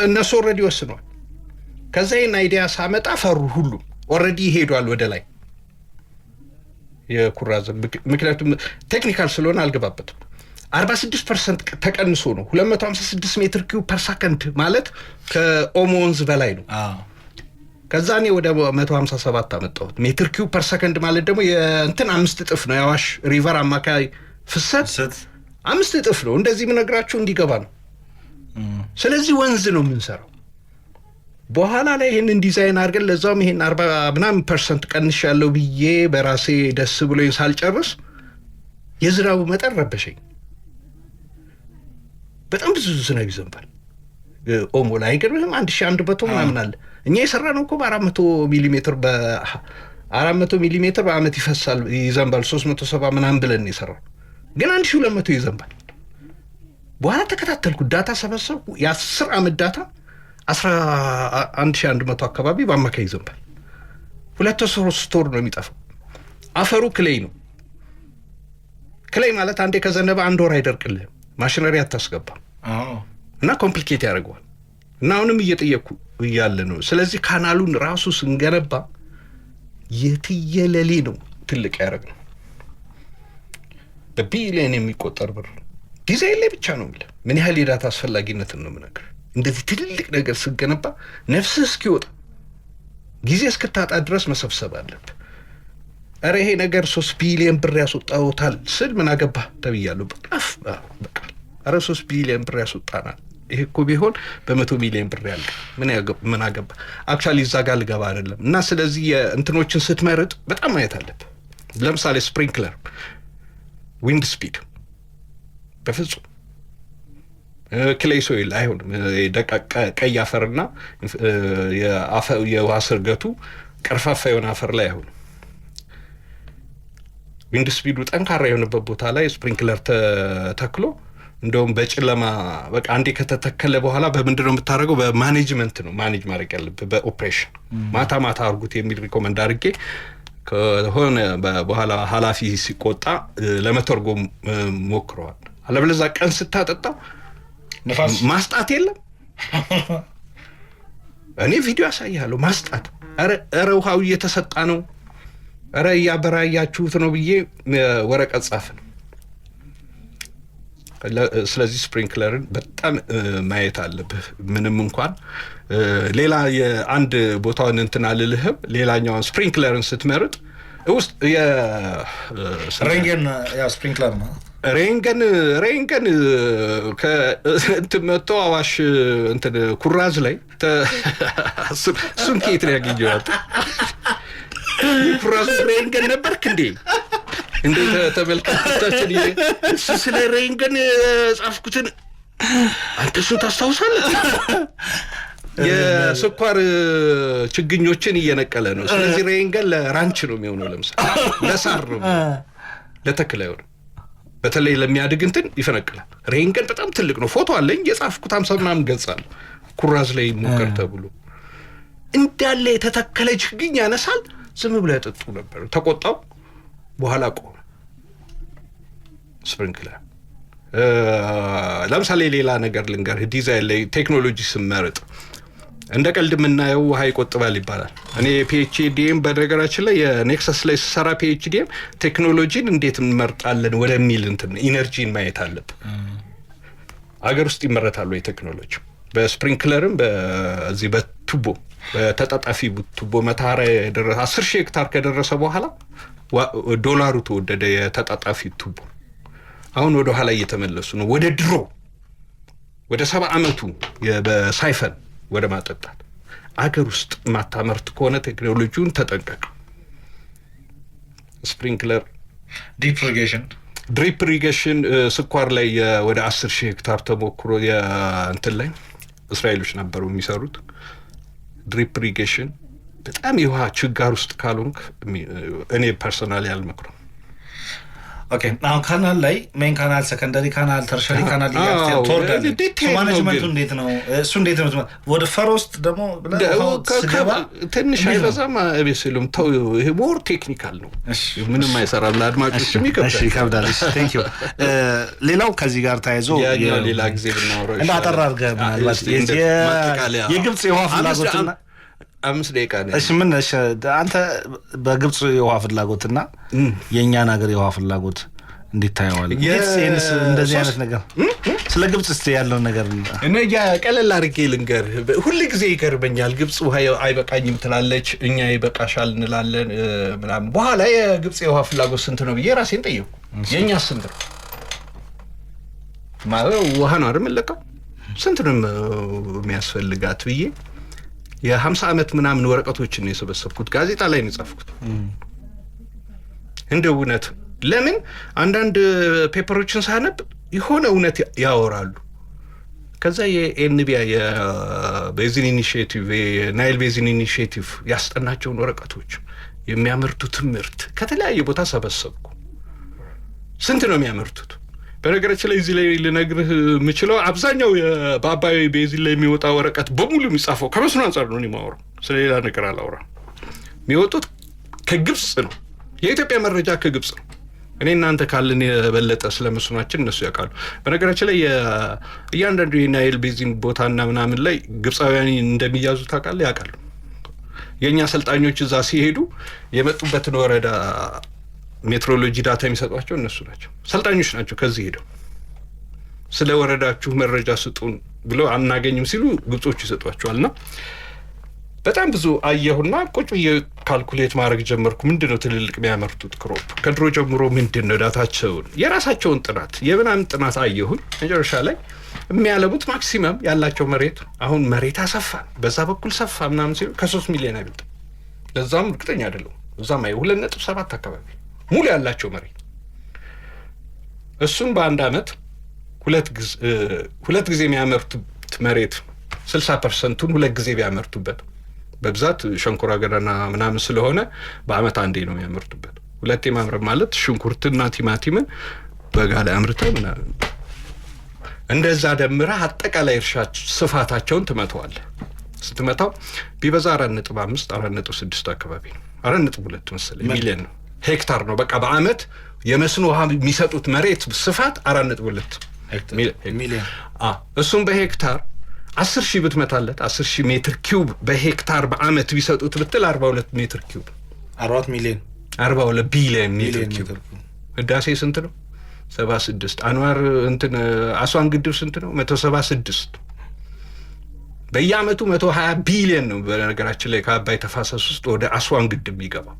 እነሱ ኦልሬዲ ወስነዋል። ከዛ ይሄን አይዲያ ሳመጣ ፈሩ ሁሉ። ኦልሬዲ ይሄዷል ወደ ላይ የኩራዝ። ምክንያቱም ቴክኒካል ስለሆነ አልገባበትም። 46% ተቀንሶ ነው 256 ሜትር ኪዩብ ፐር ሰከንድ ማለት ከኦሞ ወንዝ በላይ ነው። ከዛ እኔ ወደ 157 አመጣሁት ሜትር ኪዩብ ፐር ሰከንድ ማለት ደግሞ የእንትን 5 እጥፍ ነው። የአዋሽ ሪቨር አማካይ ፍሰት 5 እጥፍ ነው። እንደዚህ የምነግራችሁ እንዲገባ ነው። ስለዚህ ወንዝ ነው የምንሰራው። በኋላ ላይ ይሄንን ዲዛይን አድርገን ለዛውም ይሄን 40% ቀንሽ ያለው ብዬ በራሴ ደስ ብሎኝ ሳልጨርስ የዝናቡ መጠን ረበሸኝ። በጣም ብዙ ዝናብ ይዘንባል ኦሞ ላይ ግን 1100 ምናምን አለ። እኛ የሰራነው እኮ በ400 ሚሊ ሜትር በ400 ሚሊ ሜትር በአመት ይዘንባል 370 ምናምን ብለን የሰራው ግን 1200 ይዘንባል። በኋላ ተከታተልኩ፣ ዳታ ሰበሰብኩ። የ10 አመት ዳታ 1100 አካባቢ በአማካይ ይዘንባል። 2-3 ወር ነው የሚጠፋው። አፈሩ ክሌይ ነው። ክሌይ ማለት አንዴ ከዘነበ 1 ወር አይደርቅልህም። ማሽነሪ አታስገባም እና ኮምፕሊኬት ያደርገዋል። እና አሁንም እየጠየቅኩ እያለ ነው። ስለዚህ ካናሉን ራሱ ስንገነባ የትየለሌ ነው ትልቅ ያደረግ ነው። በቢሊየን የሚቆጠር ብር ዲዛይን ላይ ብቻ ነው የሚለው። ምን ያህል የዳታ አስፈላጊነትን ነው የምነግርህ። እንደዚህ ትልልቅ ነገር ስገነባ ነፍስህ እስኪወጣ ጊዜ እስክታጣ ድረስ መሰብሰብ አለብህ። ኧረ ይሄ ነገር 3 ቢሊየን ብር ያስወጣውታል ስል ምን አገባህ ተብያለሁ። በቃ ኧረ 3 ቢሊየን ብር ያስወጣናል። ይሄ እኮ ቢሆን በ100 ሚሊዮን ብር ያለ ምን አገባ። አክቹአሊ እዛ ጋር ልገባ አይደለም። እና ስለዚህ የእንትኖችን ስትመርጥ በጣም ማየት አለብህ። ለምሳሌ ስፕሪንክለር ዊንድ ስፒድ በፍጹም ክሌይ ሶይል አይሆንም። ደቃቅ ቀይ አፈርና የውሃ ስርገቱ ቀርፋፋ የሆነ አፈር ላይ አይሆንም። ዊንድ ስፒዱ ጠንካራ የሆነበት ቦታ ላይ ስፕሪንክለር ተተክሎ እንደውም በጨለማ በቃ አንዴ ከተተከለ በኋላ በምንድን ነው የምታደርገው? በማኔጅመንት ነው ማኔጅ ማድረግ ያለብህ፣ በኦፕሬሽን ማታ አርጉት የሚል ሪኮመንድ አድርጌ ከሆነ በኋላ ኃላፊ ሲቆጣ ለመተርጎም ሞክረዋል። አለበለዚያ ቀን ስታጠጣው ማስጣት የለም። እኔ ቪዲዮ ያሳያለሁ ማስጣት። ኧረ ውሃው እየተሰጣ ነው፣ ኧረ እያበራያችሁት ነው ብዬ ወረቀት ጻፍን። ስለዚህ ስፕሪንክለርን በጣም ማየት አለብህ። ምንም እንኳን ሌላ የአንድ ቦታውን እንትን አልልህም። ሌላኛውን ስፕሪንክለርን ስትመርጥ ውስጥ ሬንገን ያው ስፕሪንክለር ነው። ሬንገን ከእንትን መጥቶ አዋሽ እንትን ኩራዝ ላይ እሱን ከየት ነው ያገኘው? ኩራዝ ሬንገን ነበርክ እንዴ? እንዴት ተመልካቾቻችን ስለ ሬንገን ጻፍኩትን አንተ እሱን ታስታውሳለህ? የስኳር ችግኞችን እየነቀለ ነው። ስለዚህ ሬንገን ለራንች ነው የሚሆነው፣ ለምሳሌ ለሳር ነው ለተክል አይሆንም። በተለይ ለሚያድግ እንትን ይፈነቅላል። ሬንገን በጣም ትልቅ ነው። ፎቶ አለኝ የጻፍኩት 50 ምናምን ገጽ አለ። ኩራዝ ላይ ሙከር ተብሎ እንዳለ የተተከለ ችግኝ ያነሳል። ዝም ብሎ ያጠጡ ነበር። ተቆጣው። በኋላ ቆመ። ስፕሪንክለር ለምሳሌ ሌላ ነገር ልንገርህ። ዲዛይን ላይ ቴክኖሎጂ ስመርጥ እንደ ቀልድ የምናየው ውሃ ይቆጥባል ይባላል። እኔ ፒኤችዲኤም በነገራችን ላይ የኔክሰስ ላይ ስሰራ ፒኤችዲኤም ቴክኖሎጂን እንዴት እንመርጣለን ወደሚል እንትን ኢነርጂን ማየት አለብን። አገር ውስጥ ይመረታሉ የቴክኖሎጂ በስፕሪንክለርም በዚህ በቱቦ በተጣጣፊ ቱቦ መታራ የደረሰ 10,000 ሄክታር ከደረሰ በኋላ ዶላሩ ተወደደ። የተጣጣፊ ቱቦ አሁን ወደ ኋላ እየተመለሱ ነው። ወደ ድሮ ወደ 70 ዓመቱ በሳይፈን ወደ ማጠጣት። አገር ውስጥ ማታመርት ከሆነ ቴክኖሎጂውን ተጠንቀቅ። ስፕሪንክለር፣ ድሪፕ ኢሪጌሽን ስኳር ላይ ወደ 10,000 ሄክታር ተሞክሮ እንትን ላይ እስራኤሎች ነበሩ የሚሰሩት። ድሪፕ ኢሪጌሽን በጣም የውሃ ችጋር ውስጥ ካልሆንክ እኔ ፐርሰናሊ አልመክረም። ኦኬ አሁን ካናል ላይ ሜን ካናል፣ ሰከንደሪ ካናል፣ ተርሸሪ ካናል ተወርዳል። ማኔጅመንቱ እንዴት ነው? እሱ እንዴት ነው? ወደ ፈርስት ደግሞ ትንሽ አይበዛም አቤስሉም ተው። ይሄ ሞር ቴክኒካል ነው። ምንም አይሰራም። ለአድማጮችም ይከብዳል። ቴንክ ዩ። ሌላው ከዚህ ጋር ተያይዞ ሌላ ጊዜ ብናወራው እንደ አጠራ አድርገህ ምናልባት የግብጽ የውሃ ፍላጎትና 5 ደቂቃ ነው። እሺ ምን አንተ በግብጽ የውሃ ፍላጎትና የኛን ሀገር የውሃ ፍላጎት እንዴት ታየዋለህ? እንደዚህ አይነት ነገር ስለ ግብጽ እስቲ ያለውን ነገር እኔ ቀለል አድርጌ ልንገርህ። ሁሉ ጊዜ ይገርመኛል። ግብጽ ውሃ አይበቃኝም ትላለች፣ እኛ ይበቃሻል እንላለን ምናምን። በኋላ የግብጽ የውሃ ፍላጎት ስንት ነው ብዬ ራሴን ጠየቁ። የኛ ስንት ነው ማለት ውሃ ነው አይደል መለካው? ስንት ነው የሚያስፈልጋት ብዬ የ50 ዓመት ምናምን ወረቀቶችን ነው የሰበሰብኩት። ጋዜጣ ላይ ነው የጻፍኩት። እንደ እውነት ለምን አንዳንድ ፔፐሮችን ሳነብ የሆነ እውነት ያወራሉ። ከዛ የኤንቢያ የቤዚን ኢኒሺዬቲቭ የናይል ቤዚን ኢኒሺዬቲቭ ያስጠናቸውን ወረቀቶች የሚያመርቱት ምርት ከተለያየ ቦታ ሰበሰብኩ። ስንት ነው የሚያመርቱት? በነገራችን ላይ እዚህ ላይ ልነግርህ የምችለው አብዛኛው በአባይ ቤዚን ላይ የሚወጣ ወረቀት በሙሉ የሚጻፈው ከመስኖ አንጻር ነው። የማወራው ስለሌላ ነገር አላወራም። የሚወጡት ከግብጽ ነው። የኢትዮጵያ መረጃ ከግብጽ ነው። እኔ እናንተ ካልን የበለጠ ስለመስኗችን እነሱ ያውቃሉ። በነገራችን ላይ እያንዳንዱ የናይል ቤዚን ቦታና ምናምን ላይ ግብጻውያን እንደሚያዙ ታውቃለህ? ያውቃሉ። የእኛ አሰልጣኞች እዛ ሲሄዱ የመጡበትን ወረዳ ሜትሮሎጂ ዳታ የሚሰጧቸው እነሱ ናቸው። ሰልጣኞች ናቸው። ከዚህ ሄደው ስለ ወረዳችሁ መረጃ ስጡን ብለው አናገኝም ሲሉ ግብጾቹ ይሰጧቸዋልና በጣም ብዙ አየሁና ቁጭ ብዬ ካልኩሌት ማድረግ ጀመርኩ። ምንድነው ትልልቅ የሚያመርቱት ክሮፕ ከድሮ ጀምሮ ምንድነው ዳታቸውን የራሳቸውን ጥናት የምናምን ጥናት አየሁን። መጨረሻ ላይ የሚያለቡት ማክሲመም ያላቸው መሬት አሁን መሬት አሰፋ በዛ በኩል ሰፋ ምናምን ሲሉ ከ3 ሚሊዮን አይበልጥም። ለዛም እርግጠኛ አይደለሁም። እዛም 2.7 አካባቢ ሙሉ ያላቸው መሬት። እሱን በአንድ አመት ሁለት ጊዜ የሚያመርቱት መሬት 60%ቱን ሁለት ጊዜ ቢያመርቱበት በብዛት ሸንኮራ አገዳና ምናምን ስለሆነ በአመት አንዴ ነው የሚያመርቱበት። ሁለቴ ማምረት ማለት ሽንኩርትና ቲማቲምን በጋ ላይ አምርተው ምናምን እንደዛ ደምረህ አጠቃላይ እርሻ ስፋታቸውን ትመታዋለህ። ስትመታው ቢበዛ 4.5 4.6 አካባቢ ነው። 4.2 መሰለኝ ሚሊዮን ነው ሄክታር ነው። በቃ በአመት የመስኖ ውሃ የሚሰጡት መሬት ስፋት 4.2 ሚሊዮን። እሱም በሄክታር 10,000 ብትመታለት 10,000 ሜትር ኪዩብ በሄክታር በአመት ቢሰጡት ብትል 42 ሜትር ኪዩብ 42 ቢሊዮን ሜትር ኪዩብ። ህዳሴ ስንት ነው? 76። አንዋር እንትን አስዋን ግድብ ስንት ነው? 176። በየአመቱ 120 ቢሊዮን ነው በነገራችን ላይ ከአባይ ተፋሰስ ውስጥ ወደ አስዋን ግድብ የሚገባው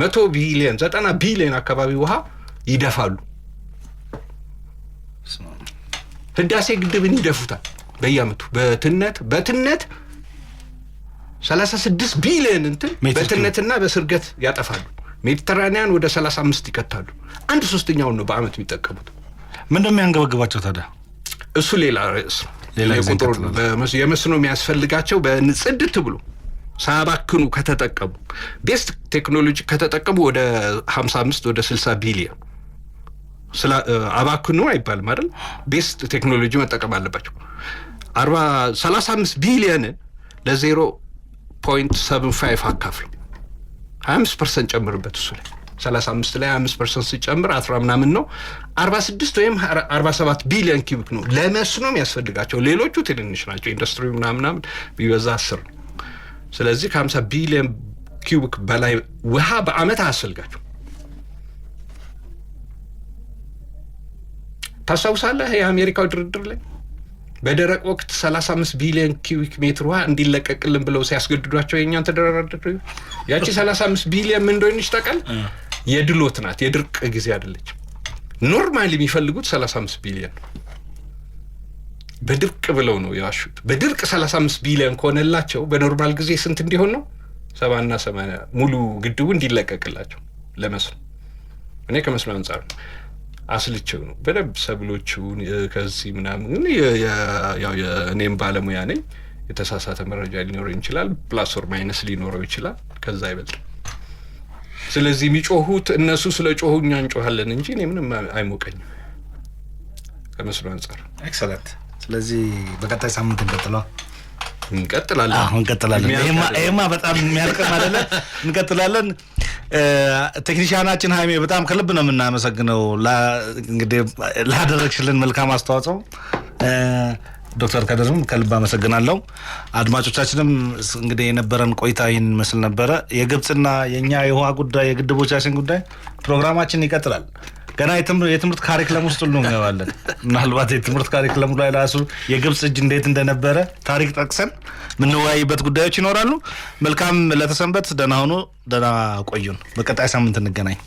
100 ቢሊዮን 90 ቢሊዮን አካባቢ ውሃ ይደፋሉ። ህዳሴ ግድብን ይደፉታል በየአመቱ በትነት 36 ቢሊዮን እንትን በትነትና በስርገት ያጠፋሉ። ሜዲተራኒያን ወደ 35 ይከታሉ። 1/3 ነው በአመት የሚጠቀሙት። ምንድነው የሚያንገበግባቸው ታዲያ? እሱ ሌላ ርዕስ ቁጥሩ የመስኖ የሚያስፈልጋቸው በጽድት ብሎ ሳያባክኑ ከተጠቀሙ ቤስት ቴክኖሎጂ ከተጠቀሙ ወደ 55 ወደ 60 ቢሊዮን አባክኑ አይባልም አይደል? ቤስት ቴክኖሎጂ መጠቀም አለባቸው። 35 ቢሊዮን ለ0.75 አካፍሉ 25% ጨምርበት። እሱ ላይ 35 ላይ 25% ሲጨምር 10 ምናምን ነው 46 ወይም 47 ቢሊዮን ኪዩቢክ ነው ለመስኖ የሚያስፈልጋቸው። ሌሎቹ ትንንሽ ናቸው። ኢንዱስትሪ ምናምን ቢበዛ 10 ነው። ስለዚህ ከ50 ቢሊዮን ኪዩቢክ በላይ ውሃ በአመት አያስፈልጋቸው። ታስታውሳለህ የአሜሪካው ድርድር ላይ በደረቅ ወቅት 35 ቢሊዮን ኪዩቢክ ሜትር ውሃ እንዲለቀቅልን ብለው ሲያስገድዷቸው የኛን ተደራዳሪ ያቺ 35 ቢሊዮን ምን እንደሆነች ታውቃለህ? የድሎት ናት፣ የድርቅ ጊዜ አይደለች። ኖርማሊ የሚፈልጉት 35 ቢሊዮን በድርቅ ብለው ነው ያሹት። በድርቅ 35 ቢሊዮን ከሆነላቸው በኖርማል ጊዜ ስንት እንዲሆን ነው? 70 ሙሉ ግድቡ እንዲለቀቅላቸው ለመስኖ። እኔ ከመስኖ አንፃር ነው አስልቸው ነው በደብ ሰብሎቹን ከዚህ ምናምን ያው እኔም ባለሙያ ነኝ። የተሳሳተ መረጃ ሊኖረው ይችላል፣ ፕላስ ኦር ማይነስ ሊኖረው ይችላል፣ ከዛ ይበልጥ። ስለዚህ የሚጮሁት እነሱ ስለ ጮሁ እኛ እንጮሃለን እንጂ እኔ ምንም አይሞቀኝም ከመስሎ አንፃር። ኤክሰለንት። ስለዚህ በቀጣይ ሳምንት እንቀጥላለን። ይሄማ በጣም የሚያልቅም አይደለ? እንቀጥላለን። ቴክኒሻናችን ሀይሜ በጣም ከልብ ነው የምናመሰግነው እንግዲህ ላደረግሽልን መልካም አስተዋጽኦ። ዶክተር ከድርም ከልብ አመሰግናለሁ። አድማጮቻችንም እንግዲህ የነበረን ቆይታ ይህን መስል ነበረ። የግብጽና የኛ የውሃ ጉዳይ የግድቦቻችን ጉዳይ ፕሮግራማችን ይቀጥላል። ገና የትምህርት ካሪክለም ውስጥ ሁሉ እንገባለን። ምናልባት የትምህርት ካሪክለሙ ላይ ራሱ የግብጽ እጅ እንዴት እንደነበረ ታሪክ ጠቅሰን የምንወያይበት ጉዳዮች ይኖራሉ። መልካም ለተሰንበት። ደህና ሁኑ፣ ደህና ቆዩን። በቀጣይ ሳምንት እንገናኝ።